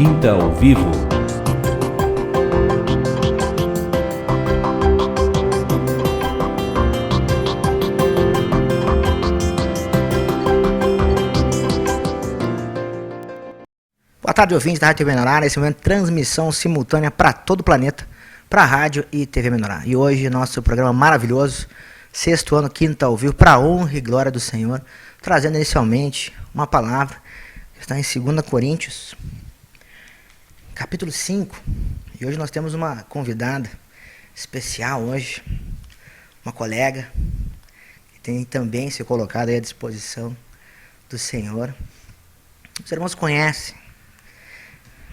Quinta ao Vivo. Boa tarde, ouvintes da Rádio TV Menorá. Nesse momento, transmissão simultânea para todo o planeta, para a Rádio e TV Menorá. E hoje, nosso programa maravilhoso, sexto ano, quinta ao vivo, para a honra e glória do Senhor, trazendo inicialmente uma palavra que está em 2 Coríntios, capítulo 5. E hoje nós temos uma convidada especial hoje, uma colega, que tem também se colocado aí à disposição do Senhor. Os irmãos conhecem,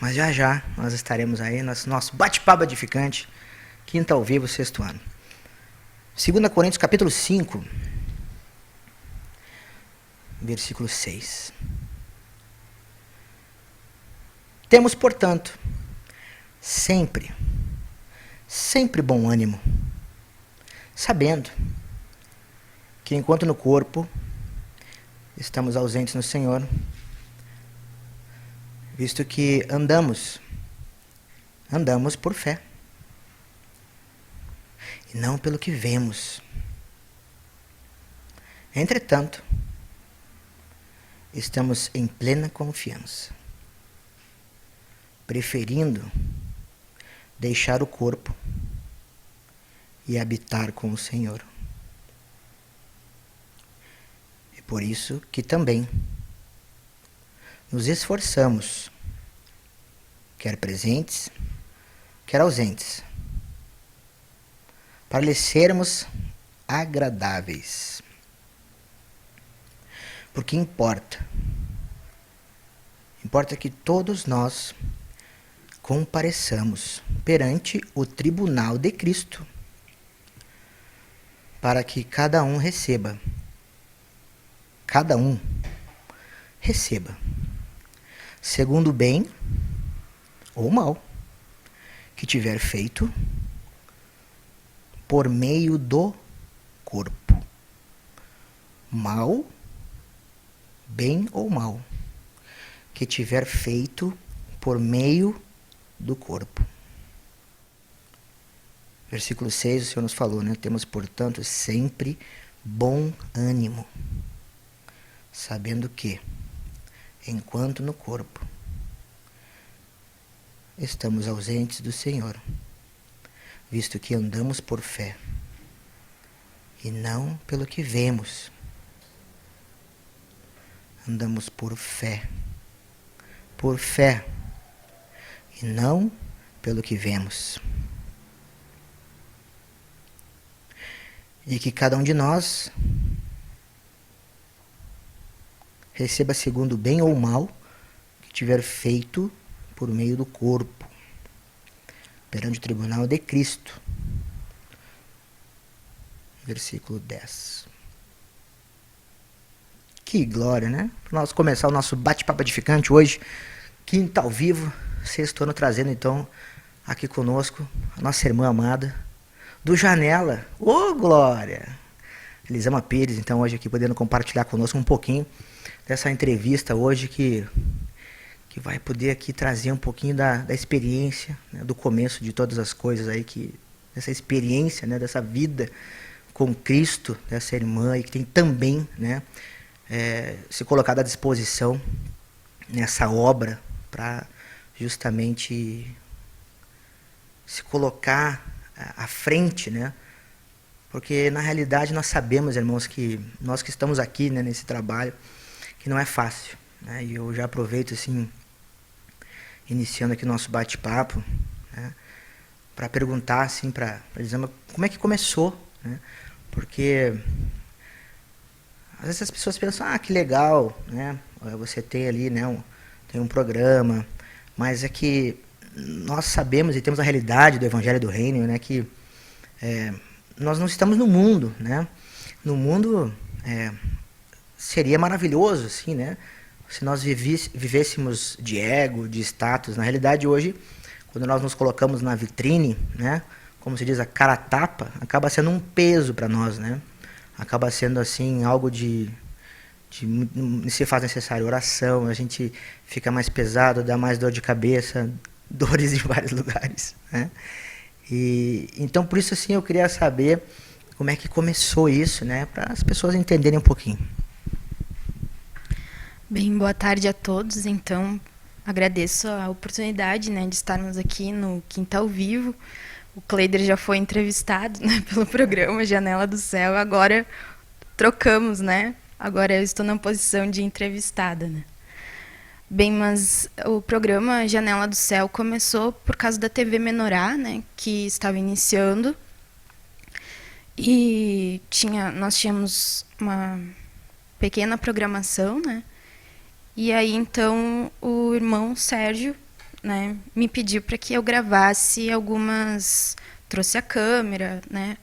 mas já já nós estaremos aí no nosso bate-papo edificante, quinta ao vivo, sexto ano. 2 Coríntios capítulo 5, versículo 6. Temos, portanto, sempre bom ânimo, sabendo que enquanto no corpo estamos ausentes no Senhor, visto que andamos por fé, e não pelo que vemos. Entretanto, estamos em plena confiança, preferindo deixar o corpo e habitar com o Senhor. É por isso que também nos esforçamos, quer presentes, quer ausentes, para lhe sermos agradáveis. Porque importa que todos nós compareçamos perante o tribunal de Cristo, para que cada um receba, segundo o bem ou o mal que tiver feito por meio do corpo. Mal, bem ou mal que tiver feito por meio do corpo. Versículo 6, o Senhor nos falou, né? Temos, portanto, sempre bom ânimo, sabendo que, enquanto no corpo estamos ausentes do Senhor, visto que andamos por fé e não pelo que vemos. Andamos por fé e não pelo que vemos. E que cada um de nós receba segundo o bem ou o mal que tiver feito por meio do corpo, perante o tribunal de Cristo. Versículo 10. Que glória, né? Para nós começar o nosso bate-papo edificante hoje, quinta ao vivo, sexto ano, trazendo então aqui conosco a nossa irmã amada do Janela. Ô, glória! Elisama Pires, então, hoje aqui podendo compartilhar conosco um pouquinho dessa entrevista hoje que vai poder aqui trazer um pouquinho da experiência, né, do começo de todas as coisas aí, dessa experiência, né, dessa vida com Cristo, dessa irmã e que tem também, né, se colocado à disposição nessa obra para justamente se colocar à frente, né, porque na realidade nós sabemos, irmãos, que nós que estamos aqui, né, nesse trabalho, que não é fácil, né, e eu já aproveito assim, iniciando aqui o nosso bate-papo, né, para perguntar assim para Elisama como é que começou, né? Porque às vezes as pessoas pensam, que legal, né? Você tem ali, né, tem um programa, mas é que nós sabemos e temos a realidade do Evangelho do Reino, né, que nós não estamos no mundo, né? No mundo seria maravilhoso, assim, né? Se nós vivêssemos de ego, de status. Na realidade, hoje, quando nós nos colocamos na vitrine, né, como se diz, a cara tapa, acaba sendo um peso para nós, né? Acaba sendo, assim, algo de se faz necessário oração, a gente fica mais pesado, dá mais dor de cabeça, dores em vários lugares, né? E então por isso assim eu queria saber como é que começou isso, né, para as pessoas entenderem um pouquinho. Bem, boa tarde a todos. Então, agradeço a oportunidade, né, de estarmos aqui no Quintal Vivo. O Cleider já foi entrevistado, né, pelo programa Janela do Céu. Agora trocamos, né? Agora eu estou na posição de entrevistada, né? Bem, mas o programa Janela do Céu começou por causa da TV Menorá, né, que estava iniciando. E nós tínhamos uma pequena programação, né? E aí, então, o irmão Sérgio, né, me pediu para que eu gravasse algumas... Trouxe a câmera, né,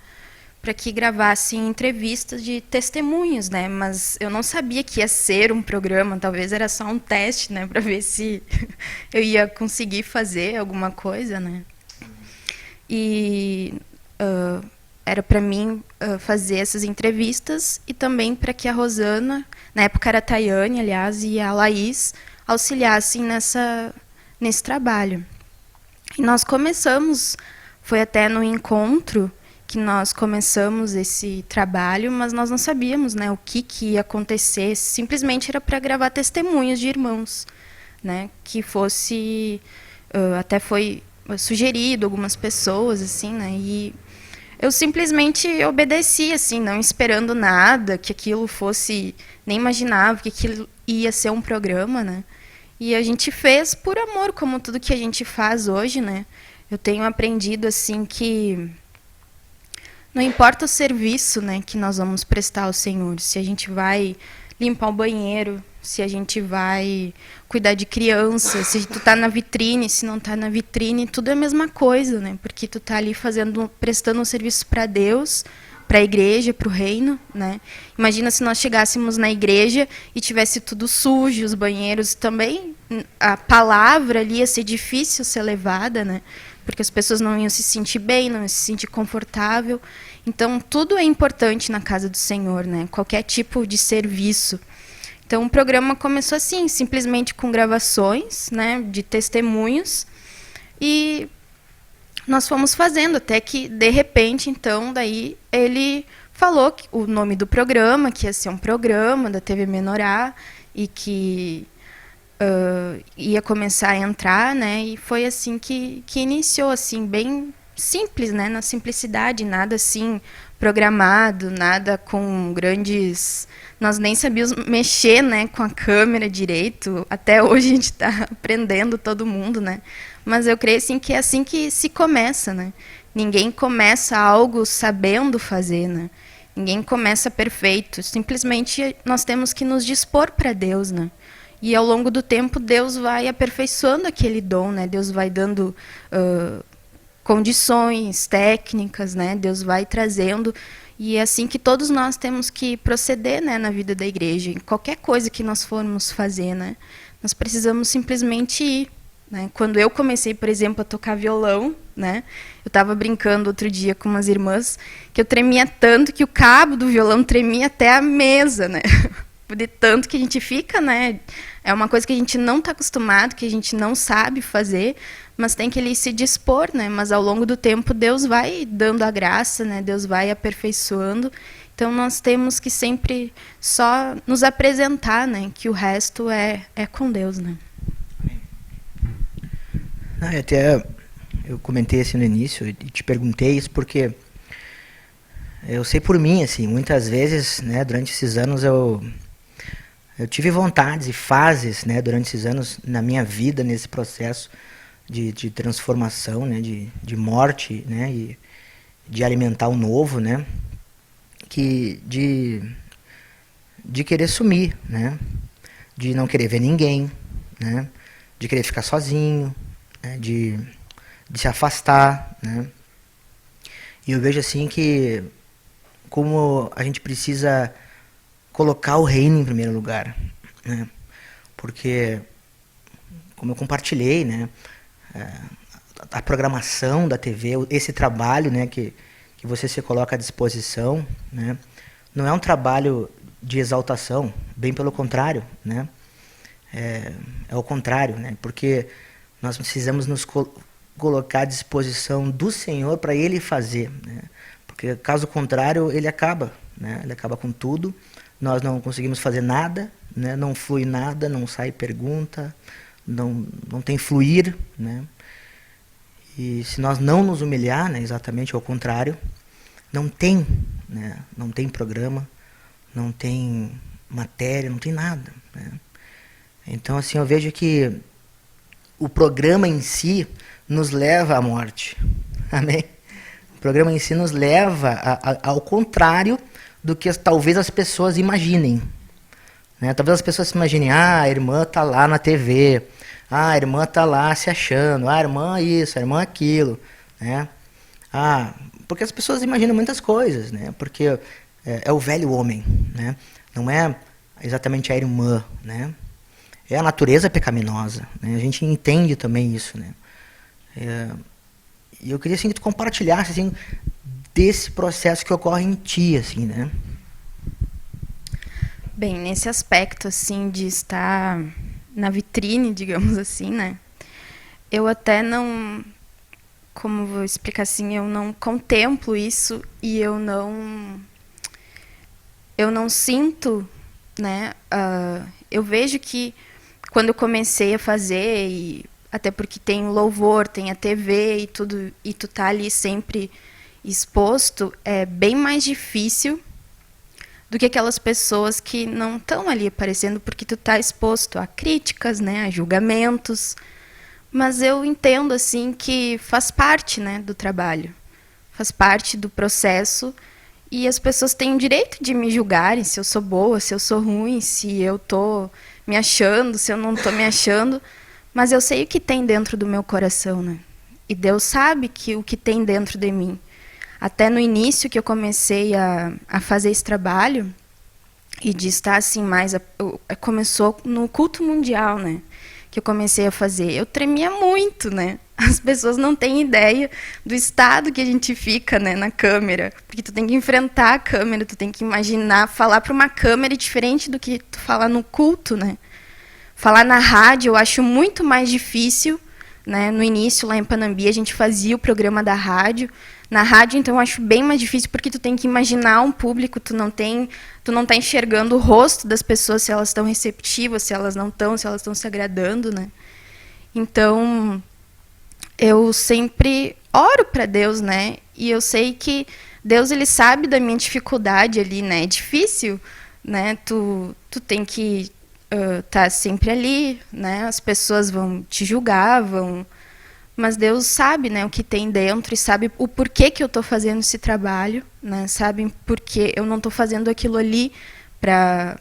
para que gravasse entrevistas de testemunhos, né? Mas eu não sabia que ia ser um programa, talvez era só um teste, né, para ver se eu ia conseguir fazer alguma coisa, né? E era para mim fazer essas entrevistas e também para que a Rosana, na época era a Tayane, aliás, e a Laís auxiliassem nesse trabalho. E nós começamos, foi até no encontro que nós começamos esse trabalho, mas nós não sabíamos, né, o que ia acontecer. Simplesmente era para gravar testemunhos de irmãos, né, que fosse até foi sugerido algumas pessoas assim, né, e eu simplesmente obedeci, assim, não esperando nada, que aquilo fosse... Nem imaginava que aquilo ia ser um programa, né? E a gente fez por amor, como tudo que a gente faz hoje, né? Eu tenho aprendido, assim, que... Não importa o serviço, né, que nós vamos prestar ao Senhor. Se a gente vai limpar o banheiro, se a gente vai cuidar de criança, se tu tá na vitrine, se não tá na vitrine, tudo é a mesma coisa, né? Porque tu tá ali prestando um serviço para Deus, para a igreja, para o reino, né? Imagina se nós chegássemos na igreja e tivesse tudo sujo, os banheiros também, a palavra ali ia ser difícil ser levada, né? Porque as pessoas não iam se sentir bem, não iam se sentir confortável. Então, tudo é importante na casa do Senhor, né? Qualquer tipo de serviço. Então, o programa começou assim, simplesmente com gravações, né, de testemunhos, e nós fomos fazendo, até que, de repente, então, daí ele falou o nome do programa, que ia ser um programa da TV Menorá, e que ia começar a entrar, né, e foi assim que iniciou, assim, bem simples, né, na simplicidade, nada assim programado, nada com grandes... Nós nem sabíamos mexer, né, com a câmera direito. Até hoje a gente está aprendendo, todo mundo, né? Mas eu creio assim, que é assim que se começa, né? Ninguém começa algo sabendo fazer, né? Ninguém começa perfeito. Simplesmente nós temos que nos dispor para Deus, né? E ao longo do tempo Deus vai aperfeiçoando aquele dom, né? Deus vai dando condições técnicas, né? Deus vai trazendo, e é assim que todos nós temos que proceder, né, na vida da igreja. Em qualquer coisa que nós formos fazer, né, nós precisamos simplesmente ir, né? Quando eu comecei, por exemplo, a tocar violão, né, eu estava brincando outro dia com umas irmãs que eu tremia tanto que o cabo do violão tremia até a mesa, né? De tanto que a gente fica, né? É uma coisa que a gente não está acostumado, que a gente não sabe fazer, mas tem que ele se dispor, né? Mas ao longo do tempo Deus vai dando a graça, né? Deus vai aperfeiçoando. Então nós temos que sempre só nos apresentar, né? Que o resto é com Deus, né? Até eu comentei assim no início e te perguntei isso porque eu sei por mim, assim, muitas vezes, né? Durante esses anos eu tive vontades e fases, né? Durante esses anos na minha vida, nesse processo de transformação, né, de morte, né, e de alimentar o novo, né, de querer sumir, né, de não querer ver ninguém, né, de querer ficar sozinho, né, de se afastar, né. E eu vejo assim que como a gente precisa colocar o reino em primeiro lugar, né, porque como eu compartilhei, né, a programação da TV, esse trabalho, né, que você se coloca à disposição, né, não é um trabalho de exaltação, bem pelo contrário, né? É o contrário, né? Porque nós precisamos nos colocar à disposição do Senhor para Ele fazer, né? Porque caso contrário Ele acaba, né? Ele acaba com tudo. Nós não conseguimos fazer nada, né? Não flui nada, não sai pergunta, não tem fluir, né? E se nós não nos humilhar, né, exatamente ao contrário, não tem, né, não tem programa, não tem matéria, não tem nada, né? Então, assim, eu vejo que o programa em si nos leva à morte. Amém? O programa em si nos leva ao contrário do que talvez as pessoas imaginem, né? Talvez as pessoas se imaginem, a irmã está lá na TV, a irmã está lá se achando, a irmã isso, a irmã aquilo, né? Porque as pessoas imaginam muitas coisas, né? Porque é o velho homem, né? Não é exatamente a irmã, né? É a natureza pecaminosa, né? A gente entende também isso, né? E eu queria assim, que tu compartilhasse assim, desse processo que ocorre em ti, assim, né? Bem, nesse aspecto, assim, de estar na vitrine, digamos assim, né? Eu até não, como vou explicar assim, eu não contemplo isso e eu não sinto, né? Eu vejo que quando eu comecei a fazer, e até porque tem o louvor, tem a TV e tudo, e tu tá ali sempre exposto, é bem mais difícil do que aquelas pessoas que não estão ali aparecendo porque tu tá exposto a críticas, né, a julgamentos. Mas eu entendo assim que faz parte, né, do trabalho, faz parte do processo e as pessoas têm o direito de me julgarem se eu sou boa, se eu sou ruim, se eu tô me achando, se eu não tô me achando, mas eu sei o que tem dentro do meu coração, né? E Deus sabe o que tem dentro de mim. Até no início que eu comecei a fazer esse trabalho e de estar assim mais começou no culto mundial, né? Que eu comecei a fazer. Eu tremia muito, né? As pessoas não têm ideia do estado que a gente fica, né, na câmera, porque tu tem que enfrentar a câmera, tu tem que imaginar falar para uma câmera diferente do que tu falar no culto, né? Falar na rádio eu acho muito mais difícil, né? No início lá em Panambi a gente fazia o programa da rádio. Na rádio, então, eu acho bem mais difícil porque tu tem que imaginar um público, tu não tá enxergando o rosto das pessoas, se elas estão receptivas, se elas não estão, se elas estão se agradando, né? Então, eu sempre oro para Deus, né? E eu sei que Deus, ele sabe da minha dificuldade ali, né? É difícil, né? Tu tem que tá sempre ali, né? As pessoas vão te julgar, mas Deus sabe, né, o que tem dentro e sabe o porquê que eu estou fazendo esse trabalho, né? Sabe porque eu não estou fazendo aquilo ali para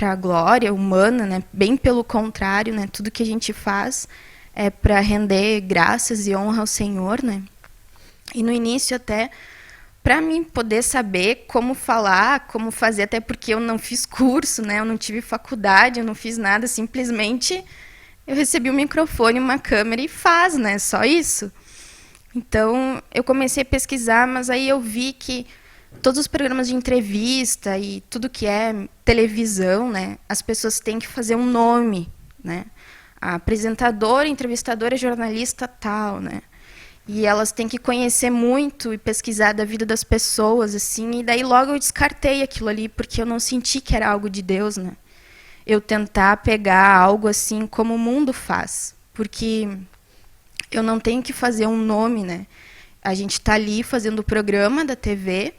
a glória humana, né? Bem pelo contrário, né? Tudo que a gente faz é para render graças e honra ao Senhor, né? E no início até para mim poder saber como falar, como fazer, até porque eu não fiz curso, né? Eu não tive faculdade, eu não fiz nada, simplesmente eu recebi um microfone, uma câmera e faz, né? Só isso. Então, eu comecei a pesquisar, mas aí eu vi que todos os programas de entrevista e tudo que é televisão, né? As pessoas têm que fazer um nome, né? A apresentadora, entrevistadora, jornalista, tal, né? E elas têm que conhecer muito e pesquisar da vida das pessoas, assim. E daí logo eu descartei aquilo ali, porque eu não senti que era algo de Deus, né? Eu tentar pegar algo assim como o mundo faz, porque eu não tenho que fazer um nome, né? A gente está ali fazendo o programa da TV,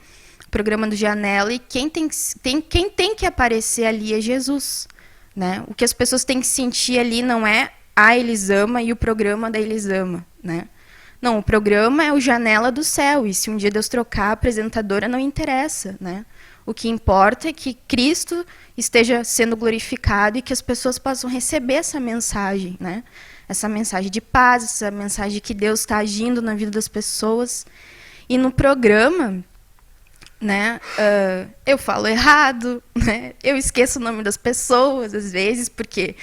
o programa do Janela, e quem tem que aparecer ali é Jesus, né? O que as pessoas têm que sentir ali não é a Elisama e o programa da Elisama, né? Não, o programa é o Janela do Céu, e se um dia Deus trocar a apresentadora, não interessa, né? O que importa é que Cristo esteja sendo glorificado e que as pessoas possam receber essa mensagem, né? Essa mensagem de paz, essa mensagem que Deus está agindo na vida das pessoas. E no programa, né, eu falo errado, né? Eu esqueço o nome das pessoas às vezes, porque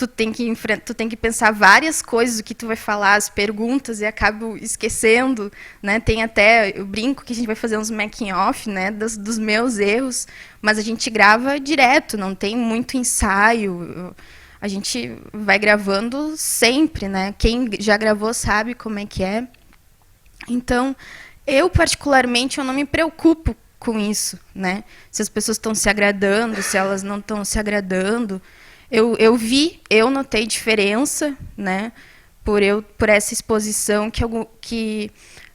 tu tem que pensar várias coisas, o que tu vai falar, as perguntas, e acabo esquecendo, né? Tem até, eu brinco que a gente vai fazer uns making off, né, dos meus erros, mas a gente grava direto, não tem muito ensaio. A gente vai gravando sempre, né? Quem já gravou sabe como é que é. Então, eu particularmente eu não me preocupo com isso, né? Se as pessoas estão se agradando, se elas não estão se agradando. Eu notei diferença, né, por essa exposição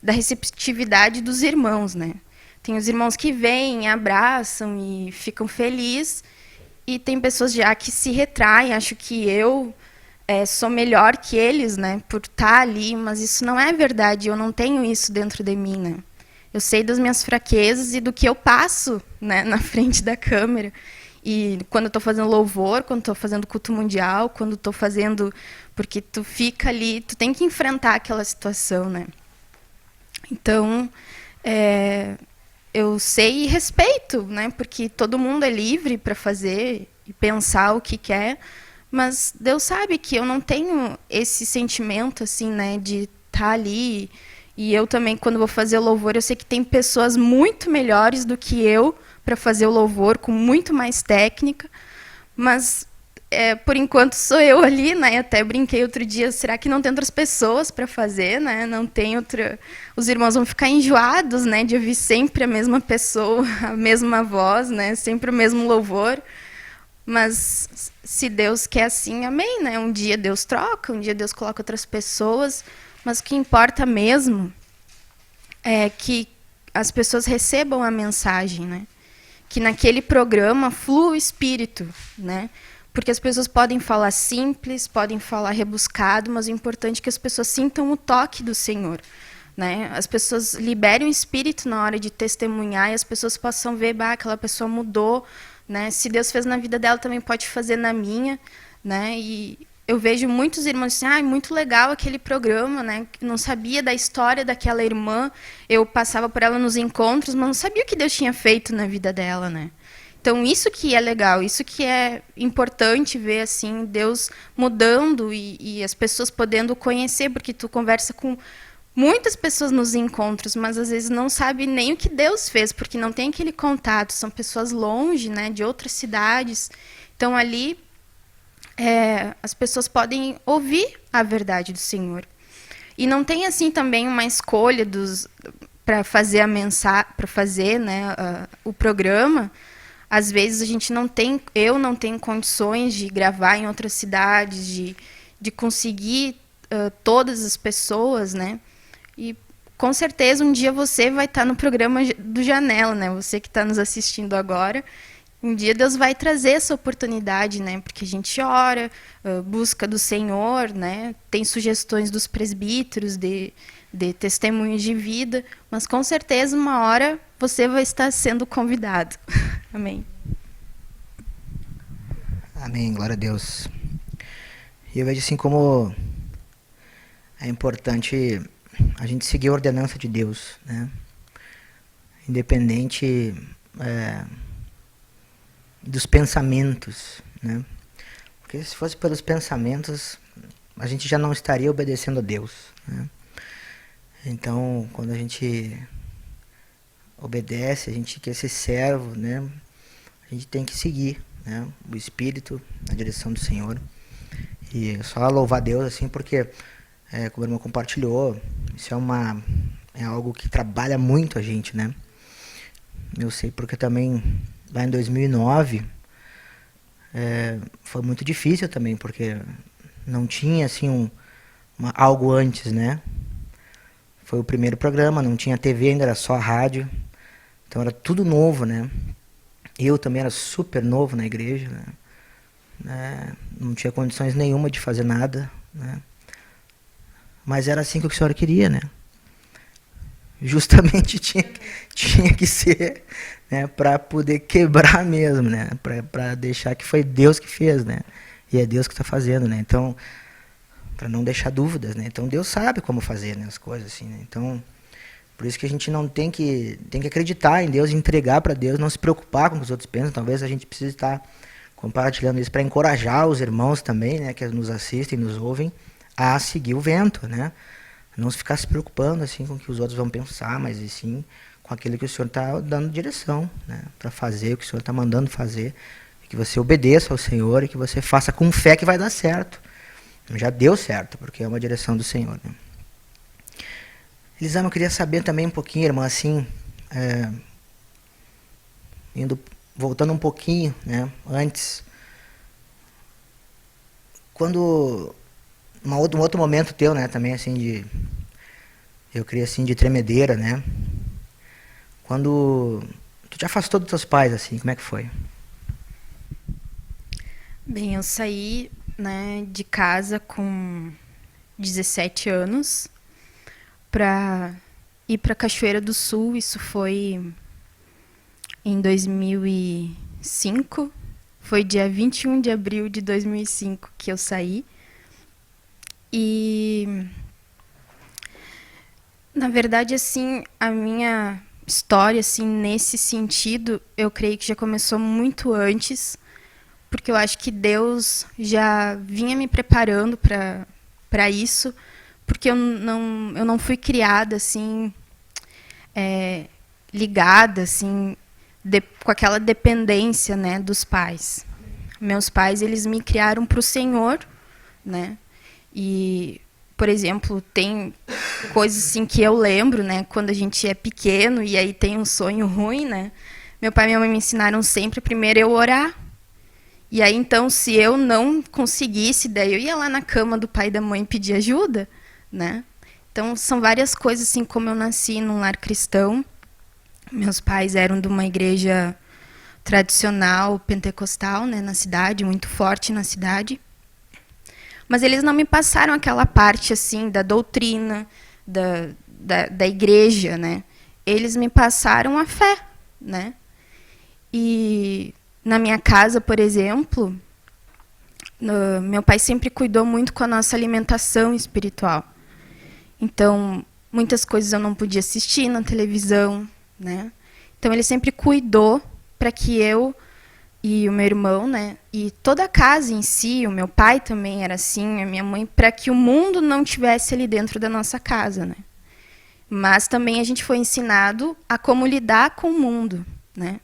da receptividade dos irmãos, né? Tem os irmãos que vêm, abraçam e ficam felizes, e tem pessoas já que se retraem, acho que eu sou melhor que eles, né, por estar ali, mas isso não é verdade, eu não tenho isso dentro de mim, né? Eu sei das minhas fraquezas e do que eu passo, né, na frente da câmera. E quando eu estou fazendo louvor, quando estou fazendo culto mundial, quando estou fazendo... Porque tu fica ali, tu tem que enfrentar aquela situação, né? Então, eu sei e respeito, né? Porque todo mundo é livre para fazer e pensar o que quer, mas Deus sabe que eu não tenho esse sentimento, assim, né? De estar ali. E eu também, quando vou fazer louvor, eu sei que tem pessoas muito melhores do que eu para fazer o louvor, com muito mais técnica, mas por enquanto sou eu ali, né? Até brinquei outro dia, será que não tem outras pessoas para fazer, né? Não tem outra... Os irmãos vão ficar enjoados, né, de ouvir sempre a mesma pessoa, a mesma voz, né? Sempre o mesmo louvor. Mas se Deus quer assim, amém, né? Um dia Deus troca, um dia Deus coloca outras pessoas, mas o que importa mesmo é que as pessoas recebam a mensagem, né? Que naquele programa flua o espírito, né? Porque as pessoas podem falar simples, podem falar rebuscado, mas o importante é que as pessoas sintam o toque do Senhor, né? As pessoas liberem o espírito na hora de testemunhar e as pessoas possam ver, aquela pessoa mudou, né? Se Deus fez na vida dela, também pode fazer na minha, né? E eu vejo muitos irmãos assim, muito legal aquele programa, né? Não sabia da história daquela irmã, eu passava por ela nos encontros, mas não sabia o que Deus tinha feito na vida dela, né? Então, isso que é legal, isso que é importante ver, assim, Deus mudando e as pessoas podendo conhecer, porque tu conversa com muitas pessoas nos encontros, mas às vezes não sabe nem o que Deus fez, porque não tem aquele contato, são pessoas longe, né, de outras cidades. Então, ali, as pessoas podem ouvir a verdade do Senhor. E não tem, assim, também uma escolha para fazer a mensagem, para fazer, né, o programa. Às vezes eu não tenho condições de gravar em outras cidades, de conseguir todas as pessoas, né? E com certeza um dia você vai estar no programa do Janela, né? Você que está nos assistindo agora, um dia Deus vai trazer essa oportunidade, né? Porque a gente ora, busca do Senhor, né? Tem sugestões dos presbíteros de testemunhos de vida, mas com certeza uma hora você vai estar sendo convidado. Amém. Amém, glória a Deus. E eu vejo assim como é importante a gente seguir a ordenança de Deus, né? Independente dos pensamentos, né? Porque se fosse pelos pensamentos, a gente já não estaria obedecendo a Deus, né? Então, quando a gente obedece, a gente quer ser servo, né? A gente tem que seguir, né, o Espírito na direção do Senhor. E só louvar Deus, assim, porque, como o irmão compartilhou, isso é algo que trabalha muito a gente, né? Eu sei porque também, lá em 2009, foi muito difícil também, porque não tinha, assim, algo antes, né? Foi o primeiro programa, não tinha TV ainda, era só rádio. Então era tudo novo, né? Eu também era super novo na igreja, né? Não tinha condições nenhuma de fazer nada, né? Mas era assim que o Senhor queria, né? Justamente tinha que ser, né, para poder quebrar mesmo, né? Para deixar que foi Deus que fez, né? E é Deus que está fazendo, né? Então, para não deixar dúvidas, né? Então Deus sabe como fazer, né, as coisas assim, né? Então, por isso que a gente não tem que acreditar em Deus, entregar para Deus, não se preocupar com o que os outros pensam. Talvez a gente precise estar compartilhando isso para encorajar os irmãos também, né, que nos assistem, nos ouvem, a seguir o vento, né? Não ficar se preocupando assim com o que os outros vão pensar, mas e sim com aquilo que o Senhor está dando direção, né, para fazer o que o Senhor está mandando fazer, e que você obedeça ao Senhor e que você faça com fé que vai dar certo. Já deu certo, porque é uma direção do Senhor, né? Elisama, eu queria saber também um pouquinho, irmã, assim, voltando um pouquinho, né, antes, quando um outro momento teu, né, também assim eu creio assim de tremedeira, né, quando tu te afastou dos teus pais, assim, como é que foi? Bem, eu saí, né, de casa com 17 anos para ir para Cachoeira do Sul. Isso foi em 2005. Foi dia 21 de abril de 2005 que eu saí. E, na verdade, assim, a minha história, assim, nesse sentido, eu creio que já começou muito antes, porque eu acho que Deus já vinha me preparando para isso, porque eu não fui criada, assim, ligada, assim, com aquela dependência, né, dos pais. Meus pais, eles me criaram para o Senhor, né? E, por exemplo, tem coisas assim que eu lembro, né, quando a gente é pequeno e aí tem um sonho ruim, né? Meu pai e minha mãe me ensinaram sempre primeiro eu orar. E aí, então, se eu não conseguisse, daí eu ia lá na cama do pai e da mãe pedir ajuda, né? Então, são várias coisas, assim, como eu nasci num lar cristão. Meus pais eram de uma igreja tradicional, pentecostal, né, na cidade, muito forte na cidade. Mas eles não me passaram aquela parte, assim, da doutrina, da igreja, né? Eles me passaram a fé, né? E na minha casa, por exemplo, meu pai sempre cuidou muito com a nossa alimentação espiritual. Então, muitas coisas eu não podia assistir na televisão, né? Então, ele sempre cuidou para que eu e o meu irmão, né, e toda a casa em si, o meu pai também era assim, a minha mãe, para que o mundo não tivesse ali dentro da nossa casa, né? Mas também a gente foi ensinado a como lidar com o mundo, né?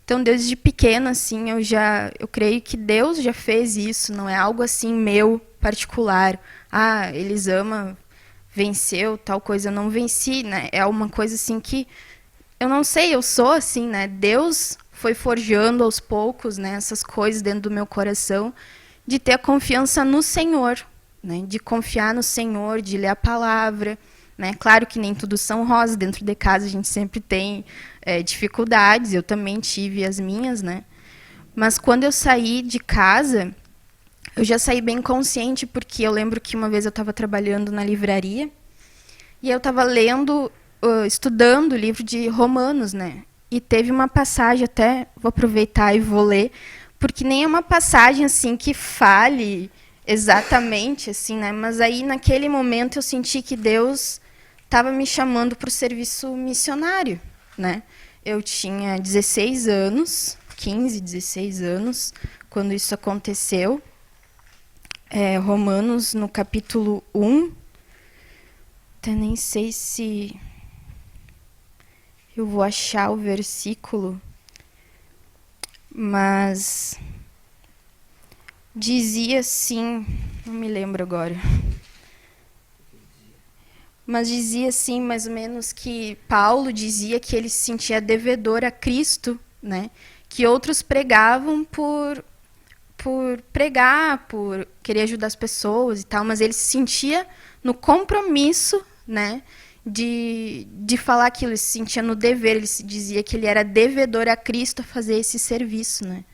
Então, desde pequena, assim, eu creio que Deus já fez isso, não é algo assim meu particular. Ah, Elisama venceu tal coisa, eu não venci, né? É uma coisa assim que eu não sei, eu sou assim, né? Deus foi forjando aos poucos, né, essas coisas dentro do meu coração, de ter a confiança no Senhor, né, de confiar no Senhor, de ler a palavra, né. Claro que nem tudo são rosas, dentro de casa a gente sempre tem dificuldades, eu também tive as minhas, né. Mas quando eu saí de casa, eu já saí bem consciente, porque eu lembro que uma vez eu estava trabalhando na livraria, e eu estava lendo, estudando o livro de Romanos, né. E teve uma passagem, até vou aproveitar e vou ler, porque nem é uma passagem assim que fale exatamente, assim, né? Mas aí, naquele momento, eu senti que Deus estava me chamando para o serviço missionário, né? Eu tinha 16 anos, 15, 16 anos, quando isso aconteceu. Romanos, no capítulo 1, até nem sei se eu vou achar o versículo, mas dizia assim, não me lembro agora, mas dizia assim, mais ou menos, que Paulo dizia que ele se sentia devedor a Cristo, né? Que outros pregavam por pregar, por querer ajudar as pessoas e tal, mas ele se sentia no compromisso, né, de falar aquilo, ele se sentia no dever, ele se dizia que ele era devedor a Cristo a fazer esse serviço, né.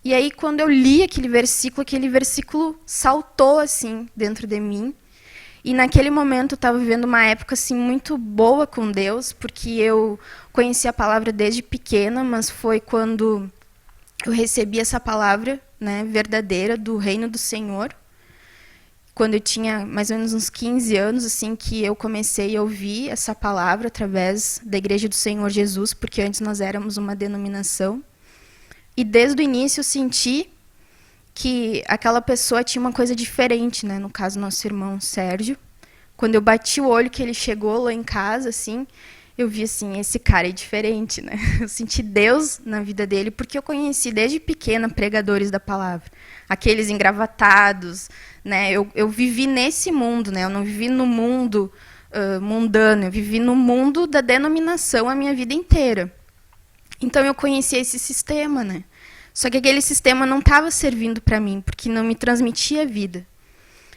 E aí, quando eu li aquele versículo saltou, assim, dentro de mim. E naquele momento eu estava vivendo uma época, assim, muito boa com Deus, porque eu conheci a palavra desde pequena, mas foi quando eu recebi essa palavra, né, verdadeira, do reino do Senhor, quando eu tinha mais ou menos uns 15 anos, assim, que eu comecei a ouvir essa palavra através da Igreja do Senhor Jesus, porque antes nós éramos uma denominação. E desde o início eu senti que aquela pessoa tinha uma coisa diferente, né? No caso, nosso irmão Sérgio. Quando eu bati o olho que ele chegou lá em casa, assim, eu vi assim, esse cara é diferente, né? Eu senti Deus na vida dele, porque eu conheci desde pequena pregadores da palavra. Aqueles engravatados, né? Eu vivi nesse mundo, né? Eu não vivi no mundo mundano, eu vivi no mundo da denominação a minha vida inteira. Então eu conheci esse sistema, né? Só que aquele sistema não estava servindo para mim, porque não me transmitia vida.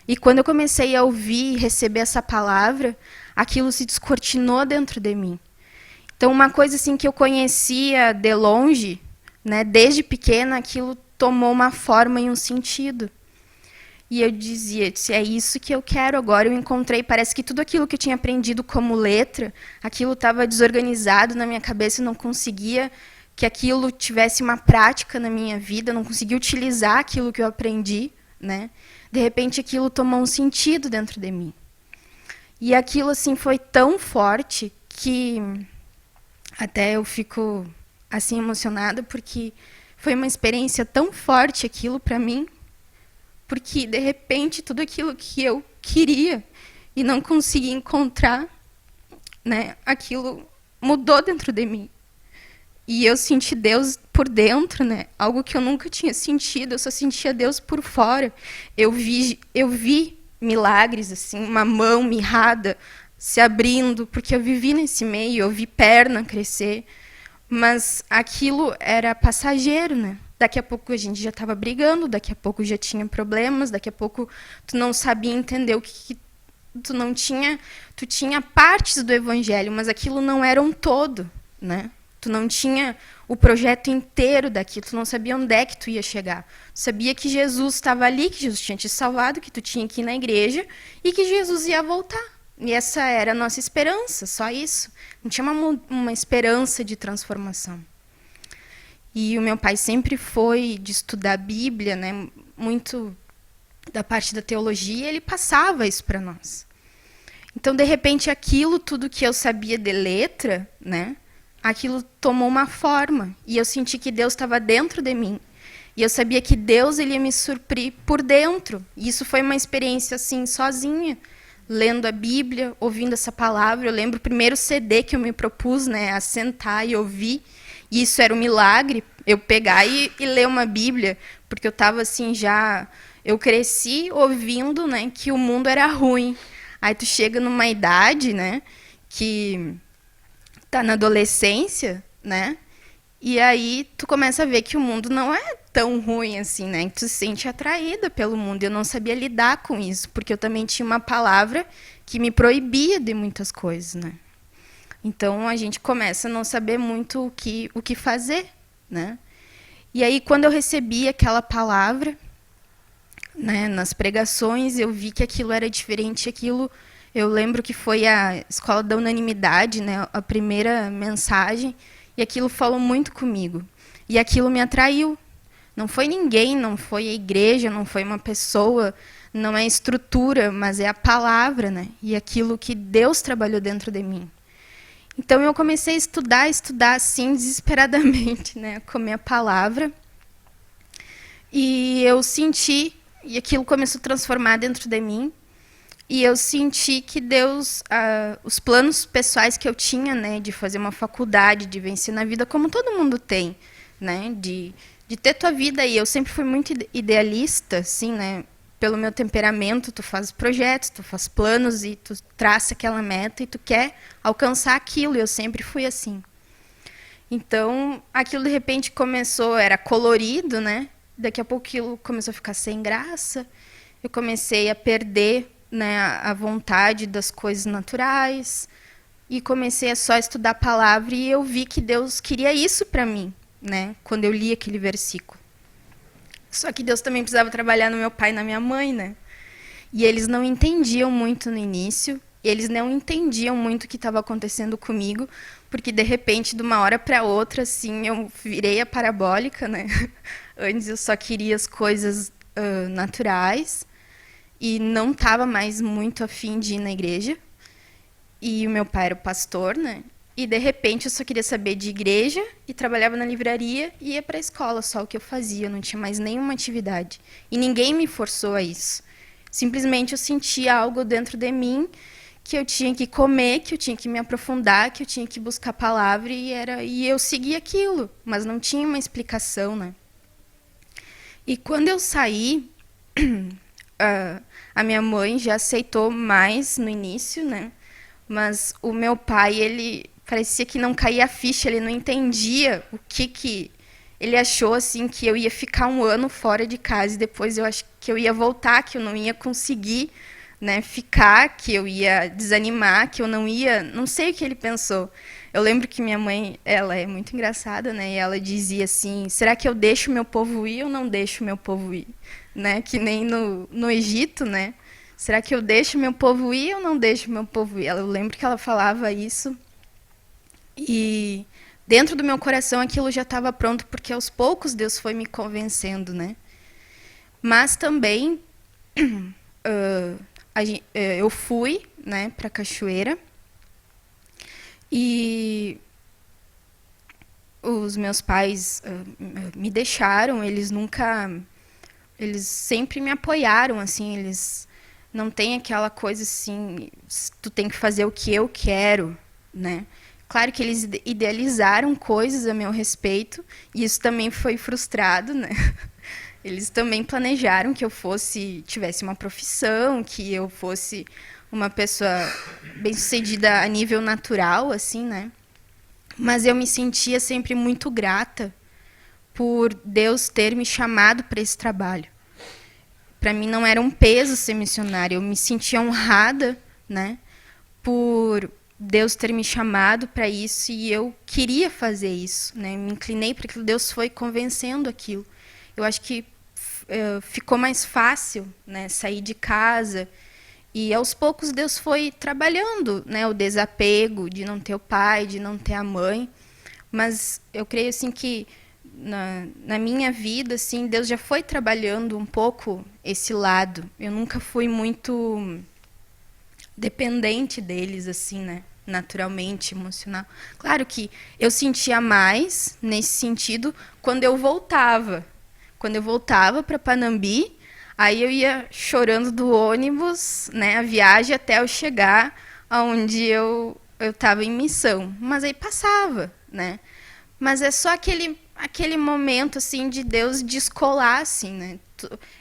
E quando eu comecei a ouvir e receber essa palavra, aquilo se descortinou dentro de mim. Então, uma coisa assim que eu conhecia de longe, né, desde pequena, aquilo tomou uma forma e um sentido. E eu dizia, é isso que eu quero agora. Eu encontrei, parece que tudo aquilo que eu tinha aprendido como letra, aquilo estava desorganizado na minha cabeça, eu não conseguia que aquilo tivesse uma prática na minha vida, eu não conseguia utilizar aquilo que eu aprendi, né? De repente, aquilo tomou um sentido dentro de mim. E aquilo assim foi tão forte que até eu fico assim emocionada, porque foi uma experiência tão forte aquilo para mim, porque de repente tudo aquilo que eu queria e não conseguia encontrar, né, aquilo mudou dentro de mim. E eu senti Deus por dentro, né? Algo que eu nunca tinha sentido, eu só sentia Deus por fora. Eu vi milagres, assim, uma mão mirrada se abrindo, porque eu vivi nesse meio, eu vi perna crescer, mas aquilo era passageiro, né? Daqui a pouco a gente já estava brigando, daqui a pouco já tinha problemas, daqui a pouco tu não sabia entender o que tu não tinha, tu tinha partes do evangelho, mas aquilo não era um todo, né? Tu não tinha o projeto inteiro daquilo, tu não sabia onde é que tu ia chegar. Tu sabia que Jesus estava ali, que Jesus tinha te salvado, que tu tinha que ir na igreja e que Jesus ia voltar. E essa era a nossa esperança, só isso. Não tinha uma esperança de transformação. E o meu pai sempre foi de estudar a Bíblia, né, muito da parte da teologia, ele passava isso para nós. Então, de repente, aquilo tudo que eu sabia de letra, né, aquilo tomou uma forma. E eu senti que Deus estava dentro de mim. E eu sabia que Deus ele ia me suprir por dentro. E isso foi uma experiência assim, sozinha, lendo a Bíblia, ouvindo essa palavra. Eu lembro o primeiro CD que eu me propus, né, a sentar e ouvir. E isso era um milagre, eu pegar e ler uma Bíblia, porque eu estava assim já... Eu cresci ouvindo, né, que o mundo era ruim. Aí tu chega numa idade, né, que tá na adolescência, né, e aí tu começa a ver que o mundo não é tão ruim assim, né, tu se sente atraída pelo mundo. Eu não sabia lidar com isso, porque eu também tinha uma palavra que me proibia de muitas coisas, né. Então, a gente começa a não saber muito o que fazer, né. E aí, quando eu recebi aquela palavra, né, nas pregações, eu vi que aquilo era diferente. Aquilo, eu lembro que foi a Escola da Unanimidade, né, a primeira mensagem, e aquilo falou muito comigo. E aquilo me atraiu. Não foi ninguém, não foi a igreja, não foi uma pessoa, não é a estrutura, mas é a palavra, né, e aquilo que Deus trabalhou dentro de mim. Então, eu comecei a estudar assim, desesperadamente, né, comer a palavra. E eu senti, e aquilo começou a transformar dentro de mim, e eu senti que Deus, os planos pessoais que eu tinha, né, de fazer uma faculdade, de vencer na vida, como todo mundo tem, né, de ter tua vida aí. Eu sempre fui muito idealista, assim, né, pelo meu temperamento. Tu faz projetos, tu faz planos e tu traça aquela meta e tu quer alcançar aquilo, e eu sempre fui assim. Então, aquilo de repente começou, era colorido, né? Daqui a pouco aquilo começou a ficar sem graça. Eu comecei a perder, né, a vontade das coisas naturais e comecei a só estudar a palavra, e eu vi que Deus queria isso para mim, né? Quando eu li aquele versículo. Só que Deus também precisava trabalhar no meu pai e na minha mãe, né? E eles não entendiam muito no início, eles não entendiam muito o que estava acontecendo comigo, porque de repente, de uma hora para outra, assim, eu virei a parabólica, né? Antes eu só queria as coisas naturais e não estava mais muito afim de ir na igreja. E o meu pai era o pastor, né? E, de repente, eu só queria saber de igreja e trabalhava na livraria e ia para a escola, só o que eu fazia, eu não tinha mais nenhuma atividade. E ninguém me forçou a isso. Simplesmente eu sentia algo dentro de mim que eu tinha que comer, que eu tinha que me aprofundar, que eu tinha que buscar a palavra e eu seguia aquilo, mas não tinha uma explicação, né? E quando eu saí, a minha mãe já aceitou mais no início, né? Mas o meu pai, ele parecia que não caía a ficha, ele não entendia o que ele achou assim que eu ia ficar um ano fora de casa e depois eu acho que eu ia voltar, que eu não ia conseguir, né, ficar, que eu ia desanimar, que eu não ia, não sei o que ele pensou. Eu lembro que minha mãe, ela é muito engraçada, né? E ela dizia assim: será que eu deixo meu povo ir ou não deixo meu povo ir, né? Que nem no Egito, né? Será que eu deixo meu povo ir ou não deixo meu povo ir? Eu lembro que ela falava isso e dentro do meu coração aquilo já estava pronto, porque aos poucos Deus foi me convencendo, né? Mas também eu fui, né, para Cachoeira e os meus pais me deixaram, eles sempre me apoiaram, assim, eles não têm aquela coisa assim, tu tem que fazer o que eu quero, né? Claro que eles idealizaram coisas a meu respeito, e isso também foi frustrado, né? Eles também planejaram que eu tivesse uma profissão, que eu fosse uma pessoa bem-sucedida a nível natural, assim, né? Mas eu me sentia sempre muito grata por Deus ter me chamado para esse trabalho. Para mim não era um peso ser missionária, eu me sentia honrada, né, por Deus ter me chamado para isso e eu queria fazer isso, né? Me inclinei para aquilo, Deus foi convencendo aquilo. Eu acho que ficou mais fácil, né, sair de casa e aos poucos Deus foi trabalhando, né, o desapego de não ter o pai, de não ter a mãe. Mas eu creio assim que na minha vida, assim, Deus já foi trabalhando um pouco esse lado. Eu nunca fui muito dependente deles, assim, né? Naturalmente, emocional. Claro que eu sentia mais nesse sentido quando eu voltava. Quando eu voltava para Panambi, aí eu ia chorando do ônibus, né? A viagem até eu chegar aonde eu estava em missão. Mas aí passava, né? Mas é só aquele momento assim de Deus descolar, assim, né?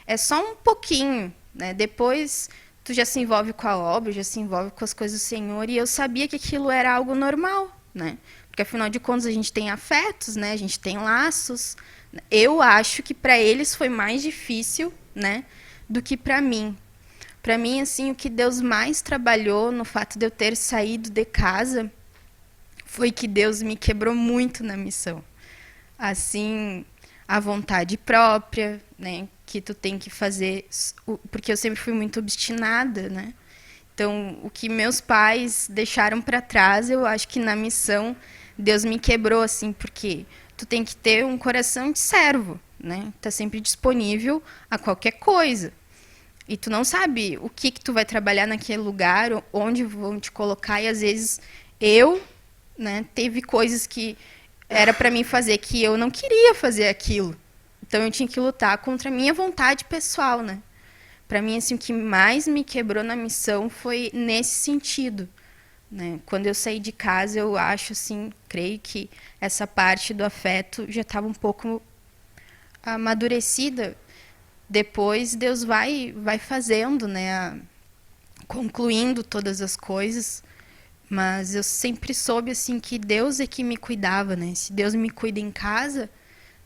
É só um pouquinho, né? Depois tu já se envolve com a obra, já se envolve com as coisas do Senhor, e eu sabia que aquilo era algo normal, né? Porque afinal de contas a gente tem afetos, né? A gente tem laços. Eu acho que para eles foi mais difícil, né, do que para mim. Para mim, assim, o que Deus mais trabalhou no fato de eu ter saído de casa foi que Deus me quebrou muito na missão. Assim, a vontade própria, né, que tu tem que fazer, porque eu sempre fui muito obstinada, né? Então, o que meus pais deixaram para trás, eu acho que na missão Deus me quebrou, assim, porque tu tem que ter um coração de servo, né? Tá sempre disponível a qualquer coisa. E tu não sabe o que tu vai trabalhar naquele lugar, onde vão te colocar, e às vezes eu, né, teve coisas que era para mim fazer que eu não queria fazer aquilo. Então eu tinha que lutar contra a minha vontade pessoal, né? Para mim, assim, o que mais me quebrou na missão foi nesse sentido, né? Quando eu saí de casa, eu acho, assim, creio que essa parte do afeto já estava um pouco amadurecida. Depois Deus vai fazendo, né? Concluindo todas as coisas. Mas eu sempre soube, assim, que Deus é que me cuidava, né? Se Deus me cuida em casa,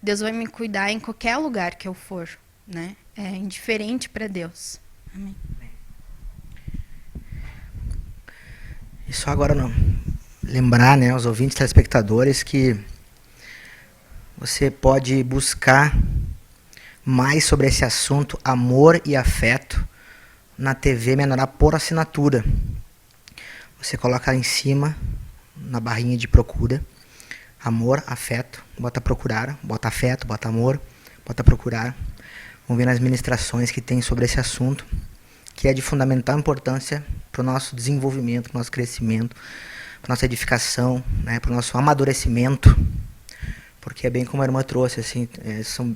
Deus vai me cuidar em qualquer lugar que eu for, né? É indiferente para Deus. Amém. E só agora não lembrar, né, os ouvintes telespectadores que você pode buscar mais sobre esse assunto, amor e afeto, na TV Menorá por assinatura. Você coloca lá em cima, na barrinha de procura, amor, afeto, bota procurar, bota afeto, bota amor, bota procurar. Vamos ver nas ministrações que tem sobre esse assunto, que é de fundamental importância para o nosso desenvolvimento, para o nosso crescimento, nossa edificação, né, para o nosso amadurecimento, porque é bem como a irmã trouxe, assim,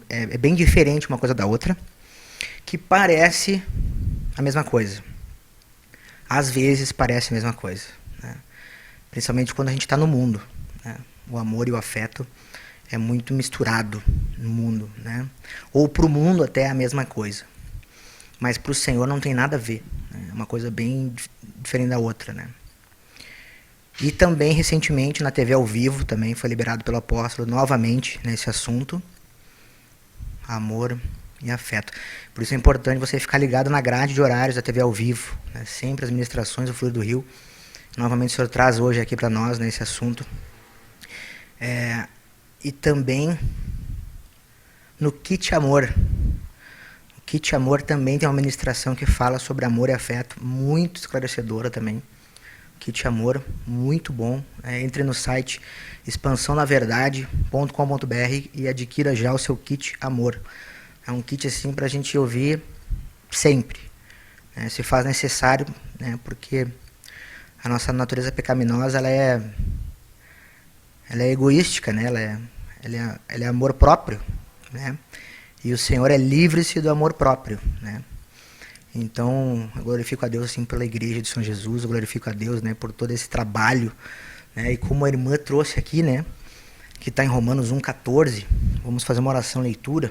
é bem diferente uma coisa da outra, que parece a mesma coisa. Às vezes parece a mesma coisa, né? Principalmente quando a gente está no mundo, né? O amor e o afeto é muito misturado no mundo, né? Ou para o mundo até é a mesma coisa, mas para o Senhor não tem nada a ver, né? É uma coisa bem diferente da outra, né? E também, recentemente, na TV ao vivo, também foi liberado pelo apóstolo novamente nesse assunto, amor e afeto. Por isso é importante você ficar ligado na grade de horários da TV ao vivo, né? Sempre as ministrações do Fluir do Rio. Novamente o senhor traz hoje aqui para nós, né, esse assunto. E também no Kit Amor. O Kit Amor também tem uma ministração que fala sobre amor e afeto, muito esclarecedora também. Kit Amor, muito bom. Entre no site expansãonaverdade.com.br e adquira já o seu Kit Amor. É um kit assim para a gente ouvir sempre, né? Se faz necessário, né? Porque a nossa natureza pecaminosa ela é egoística, né? Ela é amor próprio, né? E o Senhor é livre-se do amor próprio, né? Então, eu glorifico a Deus assim pela igreja de São Jesus, eu glorifico a Deus, né, por todo esse trabalho, né? E como a irmã trouxe aqui, né, que está em Romanos 1,14, vamos fazer uma oração leitura.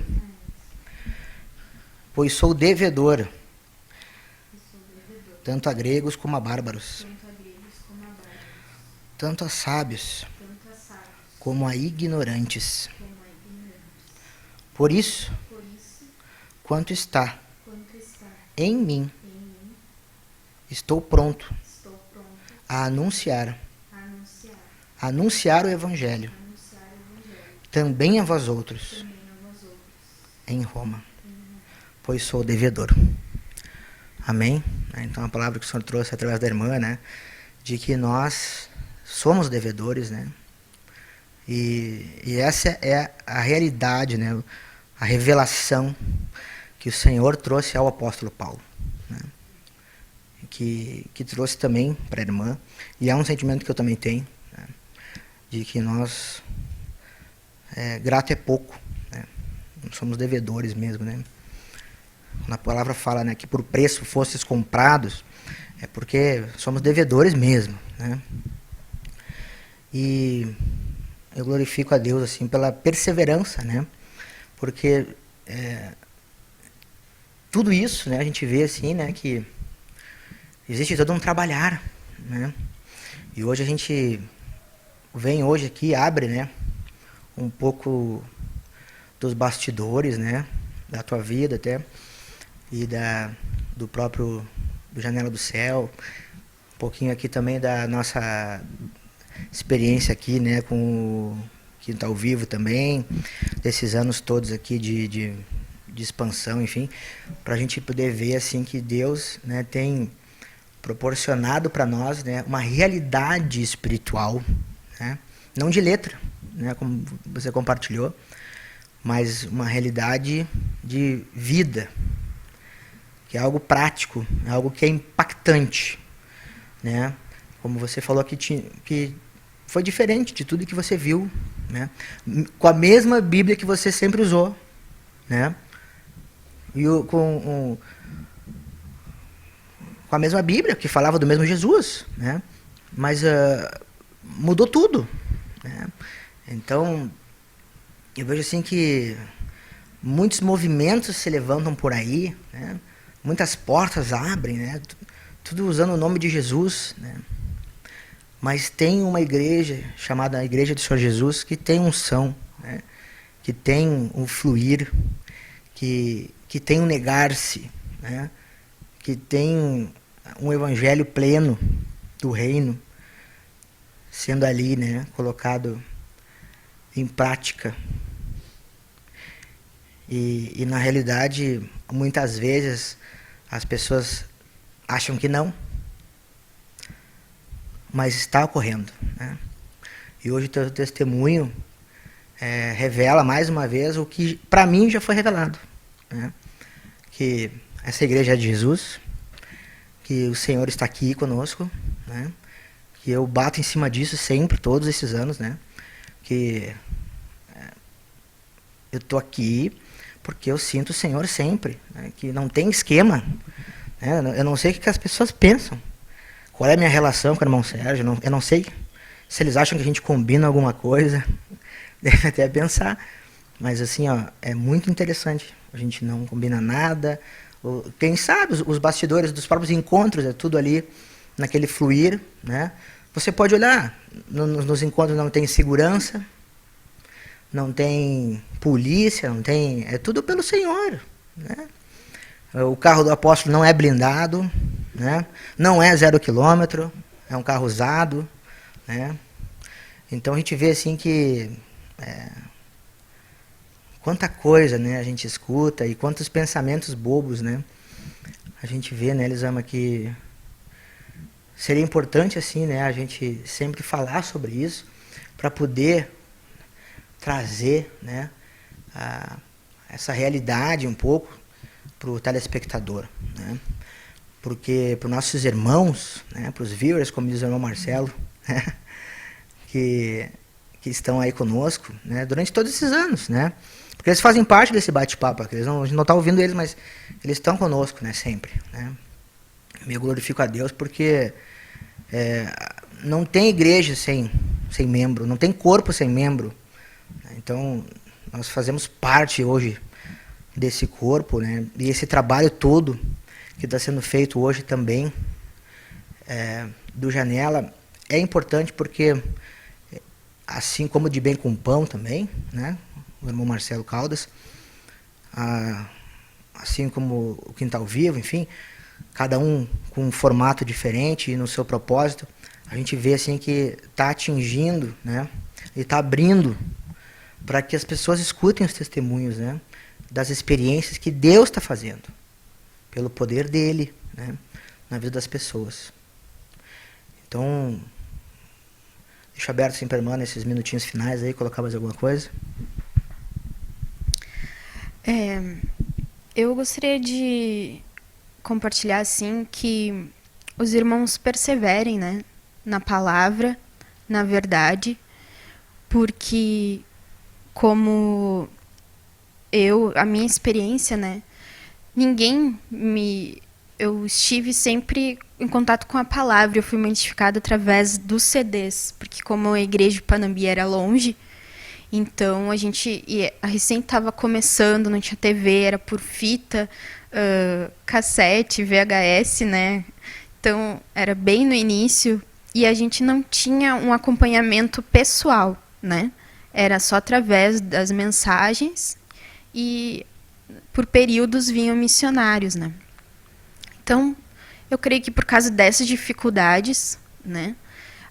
Pois sou devedor, tanto a gregos como a bárbaros, tanto a sábios como a ignorantes. Por isso, quanto está em mim, estou pronto a anunciar o Evangelho também a vós outros em Roma, pois sou devedor. Amém? Então a palavra que o Senhor trouxe através da irmã, né, de que nós somos devedores, né? E essa é a realidade, né, a revelação que o Senhor trouxe ao apóstolo Paulo, né? Que trouxe também para a irmã, e é um sentimento que eu também tenho, né? De que nós, grato é pouco, né? Somos devedores mesmo, né? Quando a palavra fala, né, que por preço fostes comprados, é porque somos devedores mesmo, né? E eu glorifico a Deus assim pela perseverança, né? Porque tudo isso, né, a gente vê assim, né, que existe todo um trabalhar, né? E hoje a gente vem hoje aqui, abre, né, um pouco dos bastidores, né, da tua vida até, e do próprio do Janela do Céu, um pouquinho aqui também da nossa experiência aqui, né, com que está ao vivo também, desses anos todos aqui de expansão, enfim, para a gente poder ver assim que Deus, né, tem proporcionado para nós, né, uma realidade espiritual, né, não de letra, né, como você compartilhou, mas uma realidade de vida, que é algo prático, é algo que é impactante, né, como você falou que foi diferente de tudo que você viu, né, com a mesma Bíblia que você sempre usou, né, e com a mesma Bíblia, que falava do mesmo Jesus, né? Mas mudou tudo, né? Então, eu vejo assim que muitos movimentos se levantam por aí, né? Muitas portas abrem, né? Tudo usando o nome de Jesus, né? Mas tem uma igreja, chamada Igreja do Senhor Jesus, que tem unção, né? Que tem um fluir, que tem um negar-se, né? Que tem um evangelho pleno do reino sendo ali, né, colocado em prática. E na realidade, muitas vezes as pessoas acham que não, mas está ocorrendo, né? E hoje o teu testemunho revela mais uma vez o que para mim já foi revelado, né? Que essa igreja é de Jesus, que o Senhor está aqui conosco, né? que eu bato em cima disso sempre, todos esses anos, né? Que eu tô aqui porque eu sinto o Senhor sempre, né? Que não tem esquema, né? Eu não sei o que as pessoas pensam. Qual é a minha relação com o irmão Sérgio? Eu não sei se eles acham que a gente combina alguma coisa. Deve até pensar. Mas assim, ó, é muito interessante. A gente não combina nada. Quem sabe os bastidores dos próprios encontros, é tudo ali naquele fluir, né? Você pode olhar, nos encontros não tem segurança, não tem polícia, não tem, é tudo pelo Senhor, né? O carro do apóstolo não é blindado, né? Não é 0 quilômetro, é um carro usado, né? Então a gente vê assim que quanta coisa, né, a gente escuta e quantos pensamentos bobos, né? A gente vê, né, Elisama, que seria importante assim, né, a gente sempre falar sobre isso para poder trazer, né, essa realidade um pouco para o telespectador, né? Porque para os nossos irmãos, né, para os viewers, como diz o irmão Marcelo, né, que estão aí conosco, né, durante todos esses anos, né? Porque eles fazem parte desse bate-papo, a gente não está ouvindo eles, mas eles estão conosco, né, sempre, né? Eu glorifico a Deus porque não tem igreja sem membro, não tem corpo sem membro. Então, nós fazemos parte hoje desse corpo, né? E esse trabalho todo que está sendo feito hoje também do Janela é importante porque, assim como de Bem com Pão também, né? O irmão Marcelo Caldas, assim como o Quintal Vivo, enfim, cada um com um formato diferente e no seu propósito, a gente vê assim que está atingindo, né? E está abrindo para que as pessoas escutem os testemunhos, né, das experiências que Deus está fazendo, pelo poder dele, né, na vida das pessoas. Então, deixa aberto assim para a irmã nesses minutinhos finais aí, colocar mais alguma coisa. Eu gostaria de compartilhar assim que os irmãos perseverem, né, na palavra, na verdade, porque como a minha experiência, né, eu estive sempre em contato com a palavra, eu fui identificada através dos CDs, porque como a igreja de Panambi era longe, então a recém estava começando, não tinha TV, era por fita, cassete, VHS, né, então era bem no início, e a gente não tinha um acompanhamento pessoal, né, era só através das mensagens e por períodos vinham missionários, né. Então, eu creio que por causa dessas dificuldades, né,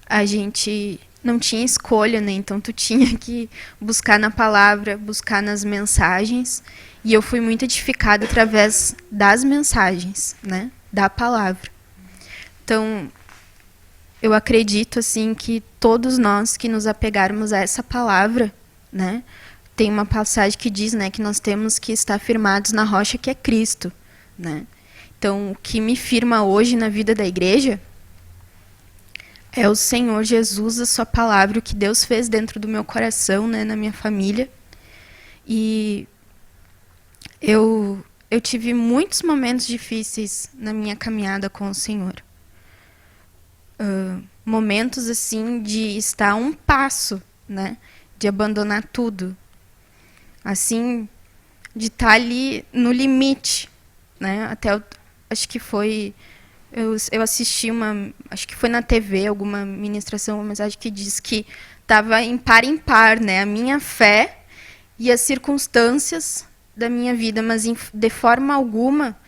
a gente não tinha escolha, né, então tu tinha que buscar na palavra, buscar nas mensagens, e eu fui muito edificada através das mensagens, né, da palavra. Então, eu acredito assim que todos nós que nos apegarmos a essa palavra, né, tem uma passagem que diz, né, que nós temos que estar firmados na rocha que é Cristo, né. Então, o que me firma hoje na vida da igreja é o Senhor Jesus, a sua palavra, o que Deus fez dentro do meu coração, né, na minha família. E eu tive muitos momentos difíceis na minha caminhada com o Senhor. Momentos assim de estar a um passo, né, de abandonar tudo, assim, de estar ali no limite, né, até acho que foi eu assisti acho que foi na TV alguma ministração, uma mensagem que diz que estava em par, né, a minha fé e as circunstâncias da minha vida, mas de forma alguma,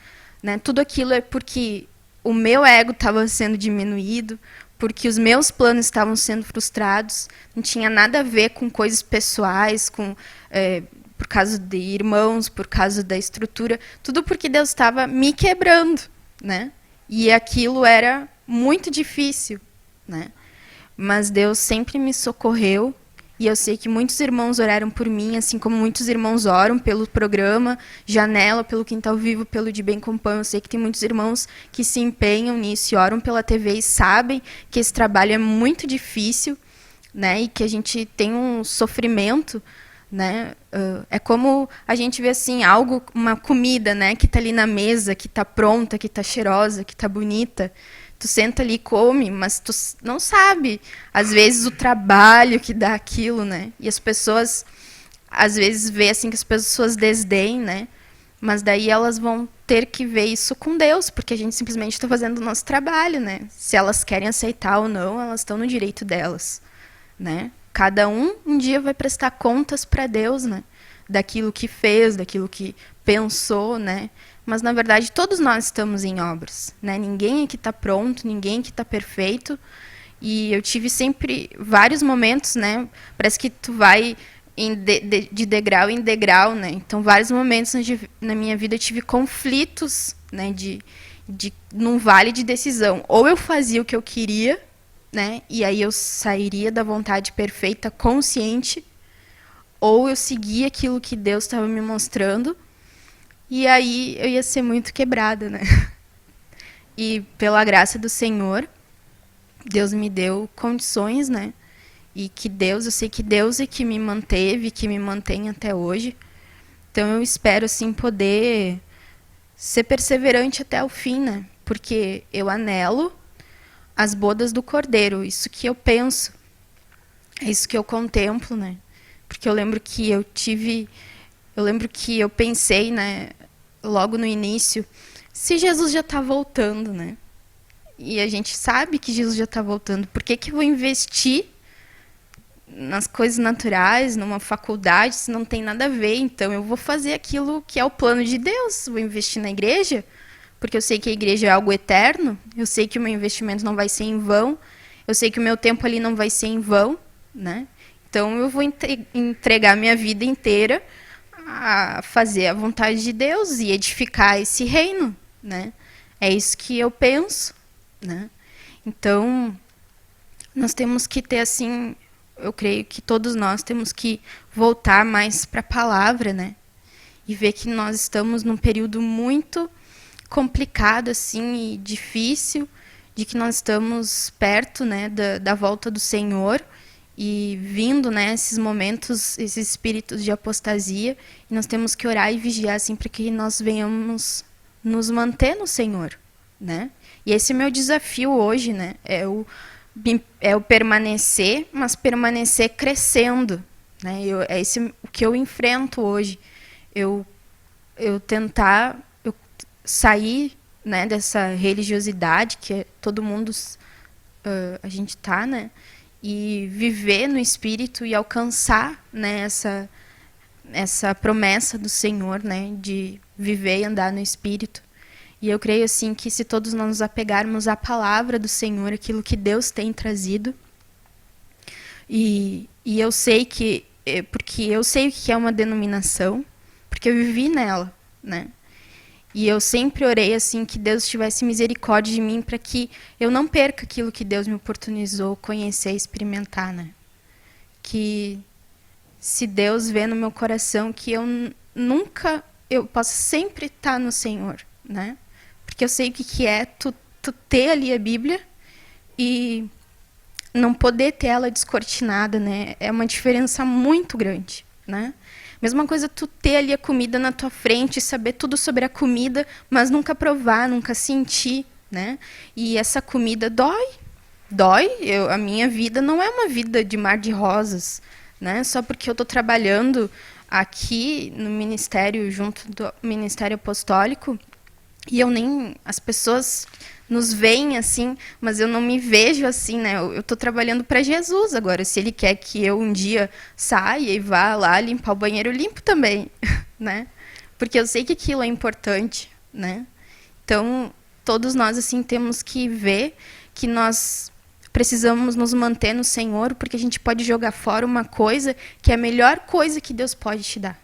né, tudo aquilo é porque o meu ego estava sendo diminuído, porque os meus planos estavam sendo frustrados, não tinha nada a ver com coisas pessoais, por causa de irmãos, por causa da estrutura, tudo porque Deus estava me quebrando, né? E aquilo era muito difícil, né? Mas Deus sempre me socorreu E eu sei que muitos irmãos oraram por mim, assim como muitos irmãos oram pelo programa Janela, pelo Quintal Vivo, pelo De Bem com Pão. Eu sei que tem muitos irmãos que se empenham nisso e oram pela TV e sabem que esse trabalho é muito difícil, né? E que a gente tem um sofrimento, né? É como a gente vê assim algo, uma comida, né? Que está ali na mesa, que está pronta, que está cheirosa, que está bonita. Tu senta ali e come, mas tu não sabe, às vezes, o trabalho que dá aquilo, né? E as pessoas, às vezes, vê assim que as pessoas desdêm, né? Mas daí elas vão ter que ver isso com Deus, porque a gente simplesmente está fazendo o nosso trabalho, né? Se elas querem aceitar ou não, elas estão no direito delas, né? Cada um dia vai prestar contas para Deus, né? Daquilo que fez, daquilo que pensou, né? Mas, na verdade, todos nós estamos em obras, né? Ninguém aqui está pronto, ninguém aqui está perfeito. E eu tive sempre vários momentos, né? Parece que tu vai de degrau em degrau, né? Então, vários momentos na minha vida eu tive conflitos, né? Num vale de decisão. Ou eu fazia o que eu queria, né? E aí eu sairia da vontade perfeita, consciente. Ou eu seguia aquilo que Deus estava me mostrando. E aí eu ia ser muito quebrada, né? E pela graça do Senhor, Deus me deu condições, né? E que Deus, eu sei que Deus é que me manteve, que me mantém até hoje. Então eu espero, assim, poder ser perseverante até o fim, né? Porque eu anelo as bodas do Cordeiro, isso que eu penso, é isso que eu contemplo, né? Porque eu lembro que eu pensei, né, logo no início, se Jesus já está voltando, né? E a gente sabe que Jesus já está voltando, por que eu vou investir nas coisas naturais, numa faculdade, se não tem nada a ver? Então eu vou fazer aquilo que é o plano de Deus, vou investir na igreja, porque eu sei que a igreja é algo eterno, eu sei que o meu investimento não vai ser em vão, eu sei que o meu tempo ali não vai ser em vão, né? Então eu vou entregar minha vida inteira a fazer a vontade de Deus e edificar esse reino, né? É isso que eu penso, né? Então, nós temos que ter, assim, eu creio que todos nós temos que voltar mais para a palavra, né? E ver que nós estamos num período muito complicado, assim, e difícil, de que nós estamos perto, né, da volta do Senhor, e vindo, né, esses momentos, esses espíritos de apostasia, e nós temos que orar e vigiar, assim, para que nós venhamos nos manter no Senhor, né? E esse é o meu desafio hoje, né? É o permanecer, mas permanecer crescendo, né? É esse o que eu enfrento hoje. Eu tentar sair, né, dessa religiosidade que todo mundo a gente tá, né? E viver no Espírito e alcançar, né, essa promessa do Senhor, né, de viver e andar no Espírito. E eu creio, assim, que se todos nós nos apegarmos à palavra do Senhor, aquilo que Deus tem trazido, e eu sei que, porque eu sei o que é uma denominação, porque eu vivi nela, né? E eu sempre orei, assim, que Deus tivesse misericórdia de mim para que eu não perca aquilo que Deus me oportunizou conhecer e experimentar, né? Que se Deus vê no meu coração que eu posso sempre estar no Senhor, né? Porque eu sei o que é tu ter ali a Bíblia e não poder ter ela descortinada, né? É uma diferença muito grande, né? Mesma coisa tu ter ali a comida na tua frente, saber tudo sobre a comida, mas nunca provar, nunca sentir, né? E essa comida dói. A minha vida não é uma vida de mar de rosas, né? Só porque eu estou trabalhando aqui no ministério, junto do Ministério Apostólico, e as pessoas nos veem assim, mas eu não me vejo assim, né? Eu estou trabalhando para Jesus agora. Se Ele quer que eu um dia saia e vá lá limpar o banheiro, eu limpo também, né? Porque eu sei que aquilo é importante, né? Então, todos nós, assim, temos que ver que nós precisamos nos manter no Senhor, porque a gente pode jogar fora uma coisa que é a melhor coisa que Deus pode te dar.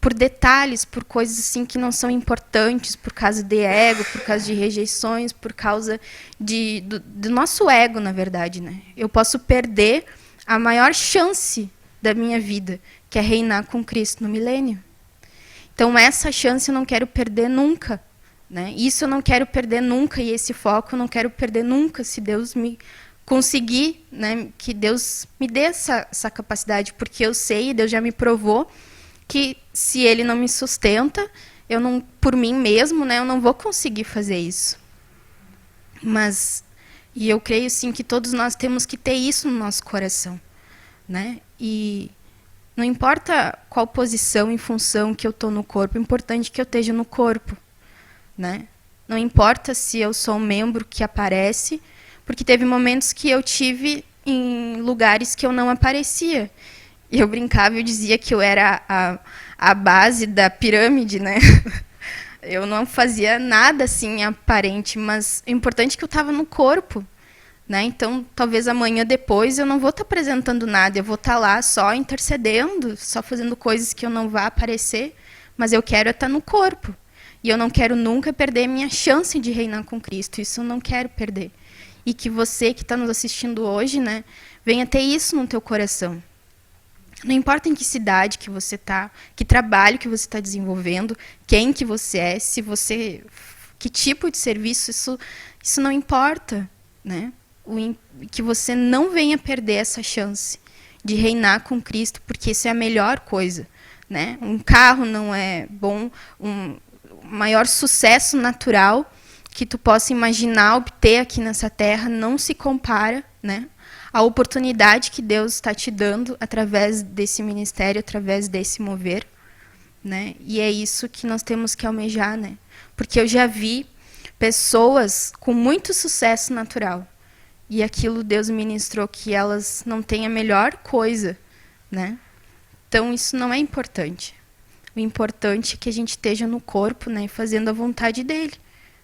Por detalhes, por coisas assim que não são importantes, por causa de ego, por causa de rejeições, por causa do nosso ego, na verdade, né? Eu posso perder a maior chance da minha vida, que é reinar com Cristo no milênio. Então, essa chance eu não quero perder nunca, né? Isso eu não quero perder nunca, e esse foco eu não quero perder nunca, se Deus me conseguir, né? Que Deus me dê essa capacidade, porque eu sei, Deus já me provou, que se Ele não me sustenta, eu não, por mim mesmo, né? Eu não vou conseguir fazer isso. E eu creio, sim, que todos nós temos que ter isso no nosso coração, né? E não importa qual posição e função que eu estou no corpo, é importante que eu esteja no corpo, né? Não importa se eu sou um membro que aparece, porque teve momentos que eu tive em lugares que eu não aparecia. E eu brincava, eu dizia que eu era a base da pirâmide, né? Eu não fazia nada assim aparente, mas o importante é que eu estava no corpo, né? Então, talvez amanhã depois eu não vou estar apresentando nada, eu vou estar lá só intercedendo, só fazendo coisas que eu não vá aparecer, mas eu quero estar no corpo. E eu não quero nunca perder minha chance de reinar com Cristo, isso eu não quero perder. E que você que está nos assistindo hoje, né, venha ter isso no teu coração. Não importa em que cidade que você está, que trabalho que você está desenvolvendo, quem que você é, se você, que tipo de serviço, isso não importa, né? Que você não venha perder essa chance de reinar com Cristo, porque isso é a melhor coisa, né? Um carro não é bom, o maior sucesso natural que tu possa imaginar obter aqui nessa terra não se compara, né? A oportunidade que Deus está te dando através desse ministério, através desse mover, né? E é isso que nós temos que almejar, né? Porque eu já vi pessoas com muito sucesso natural, e aquilo Deus ministrou que elas não têm a melhor coisa, né? Então isso não é importante. O importante é que a gente esteja no corpo, né, fazendo a vontade dele.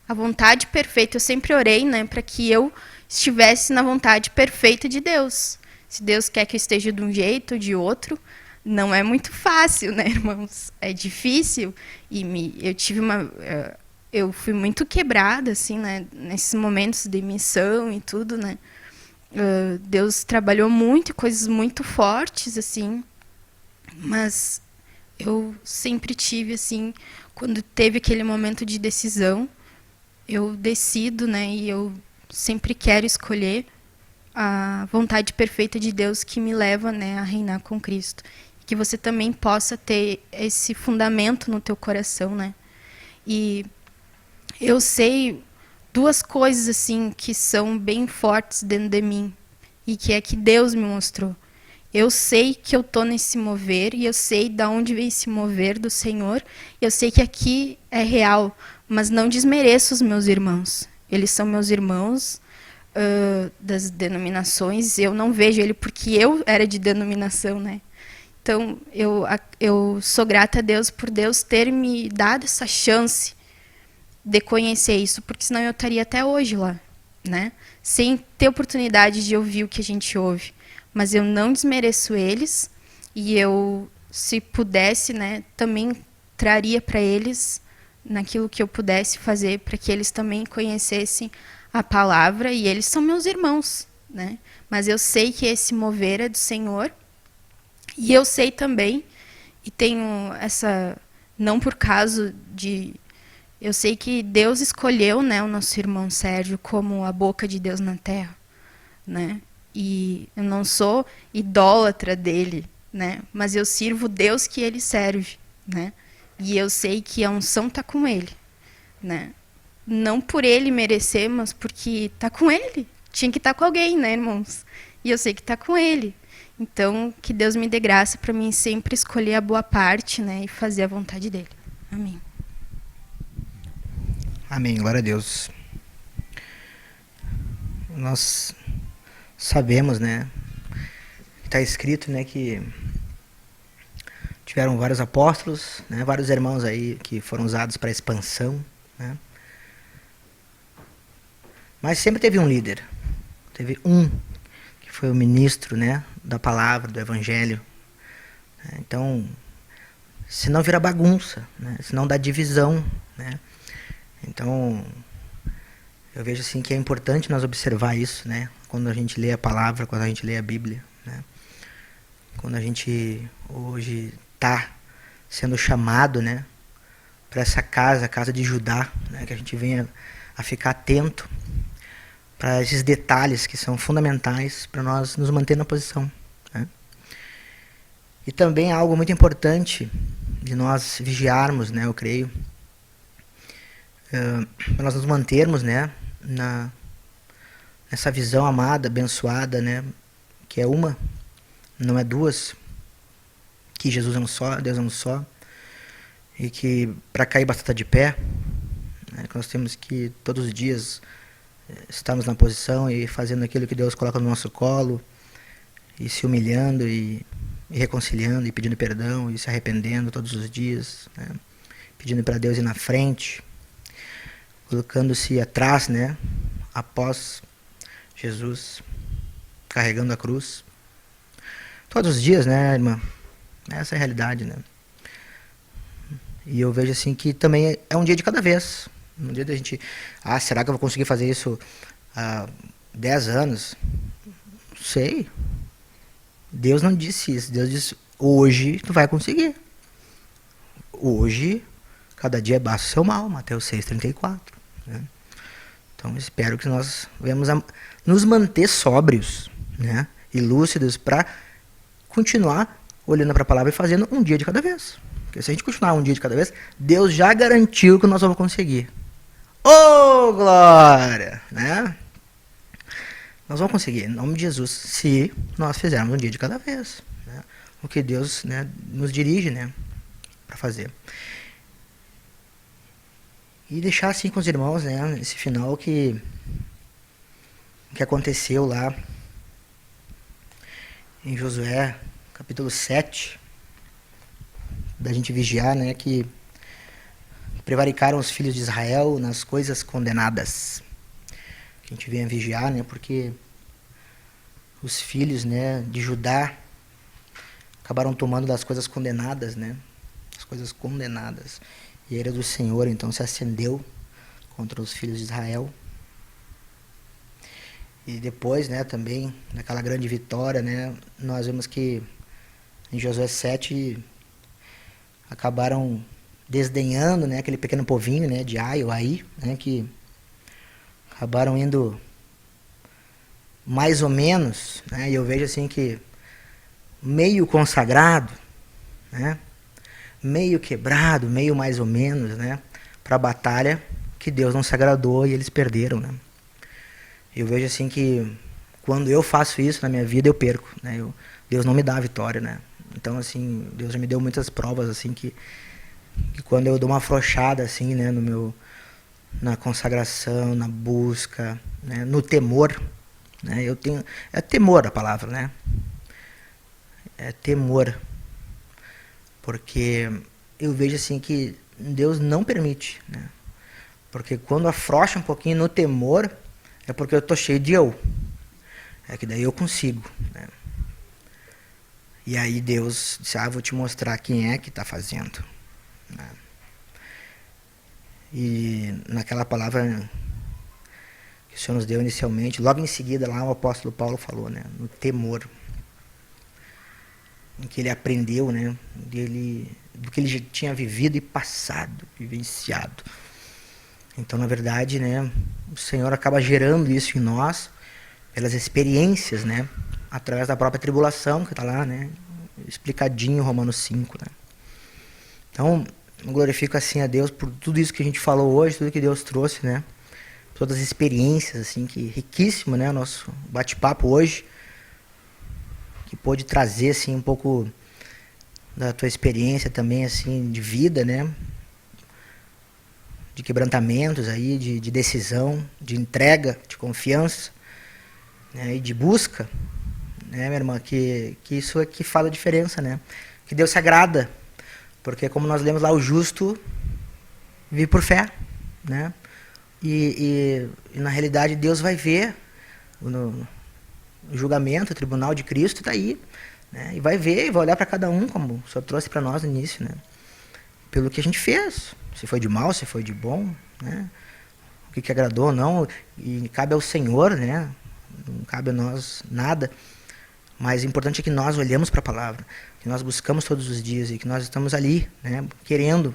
A vontade perfeita. Eu sempre orei, né, para que eu estivesse na vontade perfeita de Deus. Se Deus quer que eu esteja de um jeito ou de outro, não é muito fácil, né, irmãos? É difícil. Eu fui muito quebrada, assim, né, nesses momentos de missão e tudo, né. Deus trabalhou muito, coisas muito fortes, assim, mas eu sempre tive, assim, quando teve aquele momento de decisão, eu decido, né, e eu sempre quero escolher a vontade perfeita de Deus que me leva, né, a reinar com Cristo. E que você também possa ter esse fundamento no teu coração, né. E eu sei duas coisas assim que são bem fortes dentro de mim e que é que Deus me mostrou. Eu sei que eu estou nesse mover e eu sei de onde vem esse mover do Senhor. Eu sei que aqui é real, mas não desmereço os meus irmãos. Eles são meus irmãos das denominações. Eu não vejo ele porque eu era de denominação, né? Então, eu sou grata a Deus por Deus ter me dado essa chance de conhecer isso, porque senão eu estaria até hoje lá, né? Sem ter oportunidade de ouvir o que a gente ouve. Mas eu não desmereço eles e eu, se pudesse, né, também traria para eles naquilo que eu pudesse fazer para que eles também conhecessem a palavra, e eles são meus irmãos, né? Mas eu sei que esse mover é do Senhor, e eu sei também, e tenho essa, não por causa de, eu sei que Deus escolheu, né, o nosso irmão Sérgio como a boca de Deus na terra, né? E eu não sou idólatra dele, né? Mas eu sirvo o Deus que ele serve, né? E eu sei que a unção está com ele, né? Não por ele merecer, mas porque está com ele. Tinha que estar com alguém, né, irmãos? E eu sei que está com ele. Então, que Deus me dê graça para mim sempre escolher a boa parte, né? E fazer a vontade dele. Amém. Amém. Glória a Deus. Nós sabemos, né, está escrito, né, que tiveram vários apóstolos, né, vários irmãos aí que foram usados para expansão, né, mas sempre teve um líder, teve um que foi o ministro, né, da palavra, do evangelho, né, então, senão vira bagunça, né, senão dá divisão, né, então eu vejo assim que é importante nós observar isso, né? Quando a gente lê a palavra, quando a gente lê a Bíblia, né? quando a gente hoje está sendo chamado, né, para essa casa, a casa de Judá, né, que a gente venha a ficar atento para esses detalhes que são fundamentais para nós nos manter na posição, né? E também algo muito importante de nós vigiarmos, né, eu creio, para nós nos mantermos, né, nessa visão amada, abençoada, né, que é uma, não é duas, que Jesus é um só, Deus é um só, e que para cair basta estar de pé, né, que nós temos que todos os dias estarmos na posição e fazendo aquilo que Deus coloca no nosso colo, e se humilhando e reconciliando e pedindo perdão e se arrependendo todos os dias, né, pedindo para Deus ir na frente, colocando-se atrás, né, após Jesus, carregando a cruz. Todos os dias, né, irmã? Essa é a realidade, né? E eu vejo assim que também é um dia de cada vez. Um dia da gente, será que eu vou conseguir fazer isso há 10 anos? Não sei. Deus não disse isso. Deus disse, hoje tu vai conseguir. Hoje, cada dia basta o seu mal. Mateus 6,34. Né? Então, espero que nós venhamos a nos manter sóbrios, né, e lúcidos para continuar olhando para a palavra e fazendo um dia de cada vez. Porque se a gente continuar um dia de cada vez, Deus já garantiu que nós vamos conseguir. Oh, glória! Né? Nós vamos conseguir, em nome de Jesus, se nós fizermos um dia de cada vez. Né? O que Deus, né, nos dirige, né, para fazer. E deixar assim com os irmãos, né, esse final que aconteceu lá em Josué, capítulo 7, da gente vigiar, né, que prevaricaram os filhos de Israel nas coisas condenadas. Que a gente venha vigiar, né, porque os filhos, né, de Judá acabaram tomando das coisas condenadas, né, as coisas condenadas. E a ira do Senhor, então, se acendeu contra os filhos de Israel. E depois, né, também, naquela grande vitória, né, nós vemos que em Josué 7 acabaram desdenhando, né, aquele pequeno povinho, né, de Ai ou Aí, né, que acabaram indo mais ou menos, né, e eu vejo assim que meio consagrado, né, meio quebrado, meio mais ou menos, né, para a batalha que Deus não se agradou e eles perderam, né. Eu vejo assim que quando eu faço isso na minha vida eu perco, né, Deus não me dá a vitória, né. Então assim, Deus já me deu muitas provas assim que quando eu dou uma afrouxada assim, né, na consagração, na busca, né, no temor, né, eu tenho, é temor a palavra, né, é temor, porque eu vejo assim que Deus não permite, né, porque quando afrouxa um pouquinho no temor é porque eu tô cheio de eu, é que daí eu consigo, né. E aí Deus disse, vou te mostrar quem é que está fazendo. Né? E naquela palavra que o Senhor nos deu inicialmente, logo em seguida lá o apóstolo Paulo falou, né, no temor, em que ele aprendeu, né, do que ele já tinha vivido e passado, vivenciado. Então, na verdade, né, o Senhor acaba gerando isso em nós pelas experiências, né, através da própria tribulação que está lá, né, explicadinho em Romanos 5, né. Então, eu glorifico assim a Deus por tudo isso que a gente falou hoje, tudo que Deus trouxe, né, todas as experiências, assim, que riquíssimo, né, o nosso bate-papo hoje, que pôde trazer, assim, um pouco da tua experiência também, assim, de vida, né, de quebrantamentos aí, de decisão, de entrega, de confiança, né, e de busca, né, minha irmã, que isso é que faz a diferença, né, que Deus se agrada, porque como nós lemos lá, o justo vive por fé, né, e na realidade Deus vai ver no julgamento, o tribunal de Cristo está aí, né, e vai ver, e vai olhar para cada um, como o Senhor trouxe para nós no início, né, pelo que a gente fez, se foi de mal, se foi de bom, né, o que agradou ou não, e cabe ao Senhor, né, não cabe a nós nada, Mas o importante é que nós olhamos para a palavra, que nós buscamos todos os dias e que nós estamos ali, né, querendo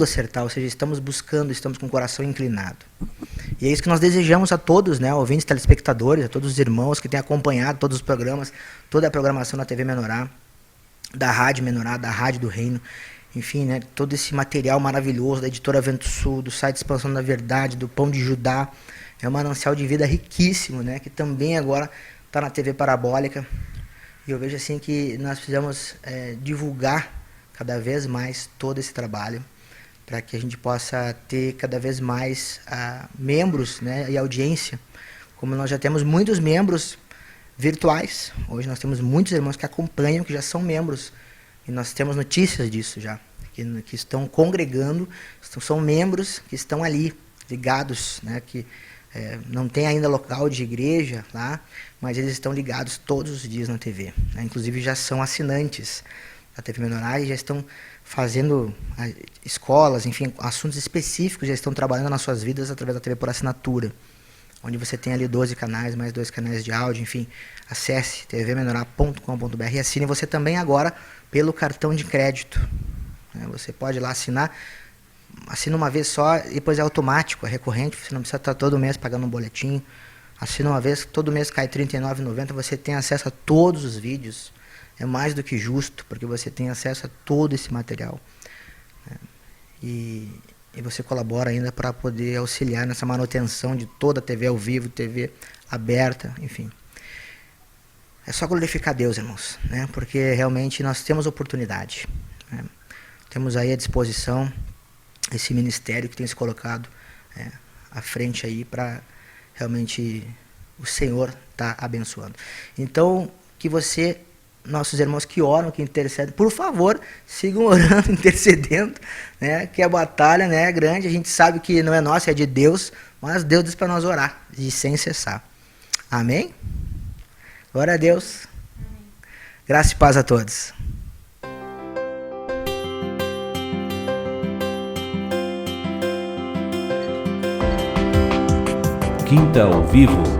acertar, ou seja, estamos buscando, estamos com o coração inclinado. E é isso que nós desejamos a todos, né, ouvintes, telespectadores, a todos os irmãos que têm acompanhado todos os programas, toda a programação da TV Menorá, da Rádio Menorá, da Rádio do Reino, enfim, né, todo esse material maravilhoso da Editora Vento Sul, do site Expansão da Verdade, do Pão de Judá. É um manancial de vida riquíssimo, né, que também agora está na TV Parabólica. E eu vejo assim que nós precisamos divulgar cada vez mais todo esse trabalho, para que a gente possa ter cada vez mais membros, né, e audiência. Como nós já temos muitos membros virtuais, hoje nós temos muitos irmãos que acompanham, que já são membros, e nós temos notícias disso já, que estão congregando, são membros que estão ali, ligados, né, que não tem ainda local de igreja lá, mas eles estão ligados todos os dias na TV, né? Inclusive já são assinantes da TV Menorá e já estão fazendo escolas, enfim, assuntos específicos, já estão trabalhando nas suas vidas através da TV por assinatura, onde você tem ali 12 canais, mais 2 canais de áudio, enfim. Acesse tvmenorá.com.br e assine você também agora pelo cartão de crédito, né? Você pode ir lá assinar, assina uma vez só, depois é automático, é recorrente, você não precisa estar todo mês pagando um boletim. Assina uma vez, todo mês cai R$ 39,90, você tem acesso a todos os vídeos. É mais do que justo, porque você tem acesso a todo esse material, né? E você colabora ainda para poder auxiliar nessa manutenção de toda a TV ao vivo, TV aberta, enfim. É só glorificar Deus, irmãos, né? Porque realmente nós temos oportunidade, né? Temos aí à disposição esse ministério que tem se colocado à frente aí para realmente o Senhor tá abençoando. Então, que você, nossos irmãos que oram, que intercedem, por favor, sigam orando, intercedendo, né? Que a batalha, né, é grande, a gente sabe que não é nossa, é de Deus, mas Deus diz para nós orar, e sem cessar. Amém? Glória a Deus. Amém. Graça e paz a todos. Quinta ao Vivo.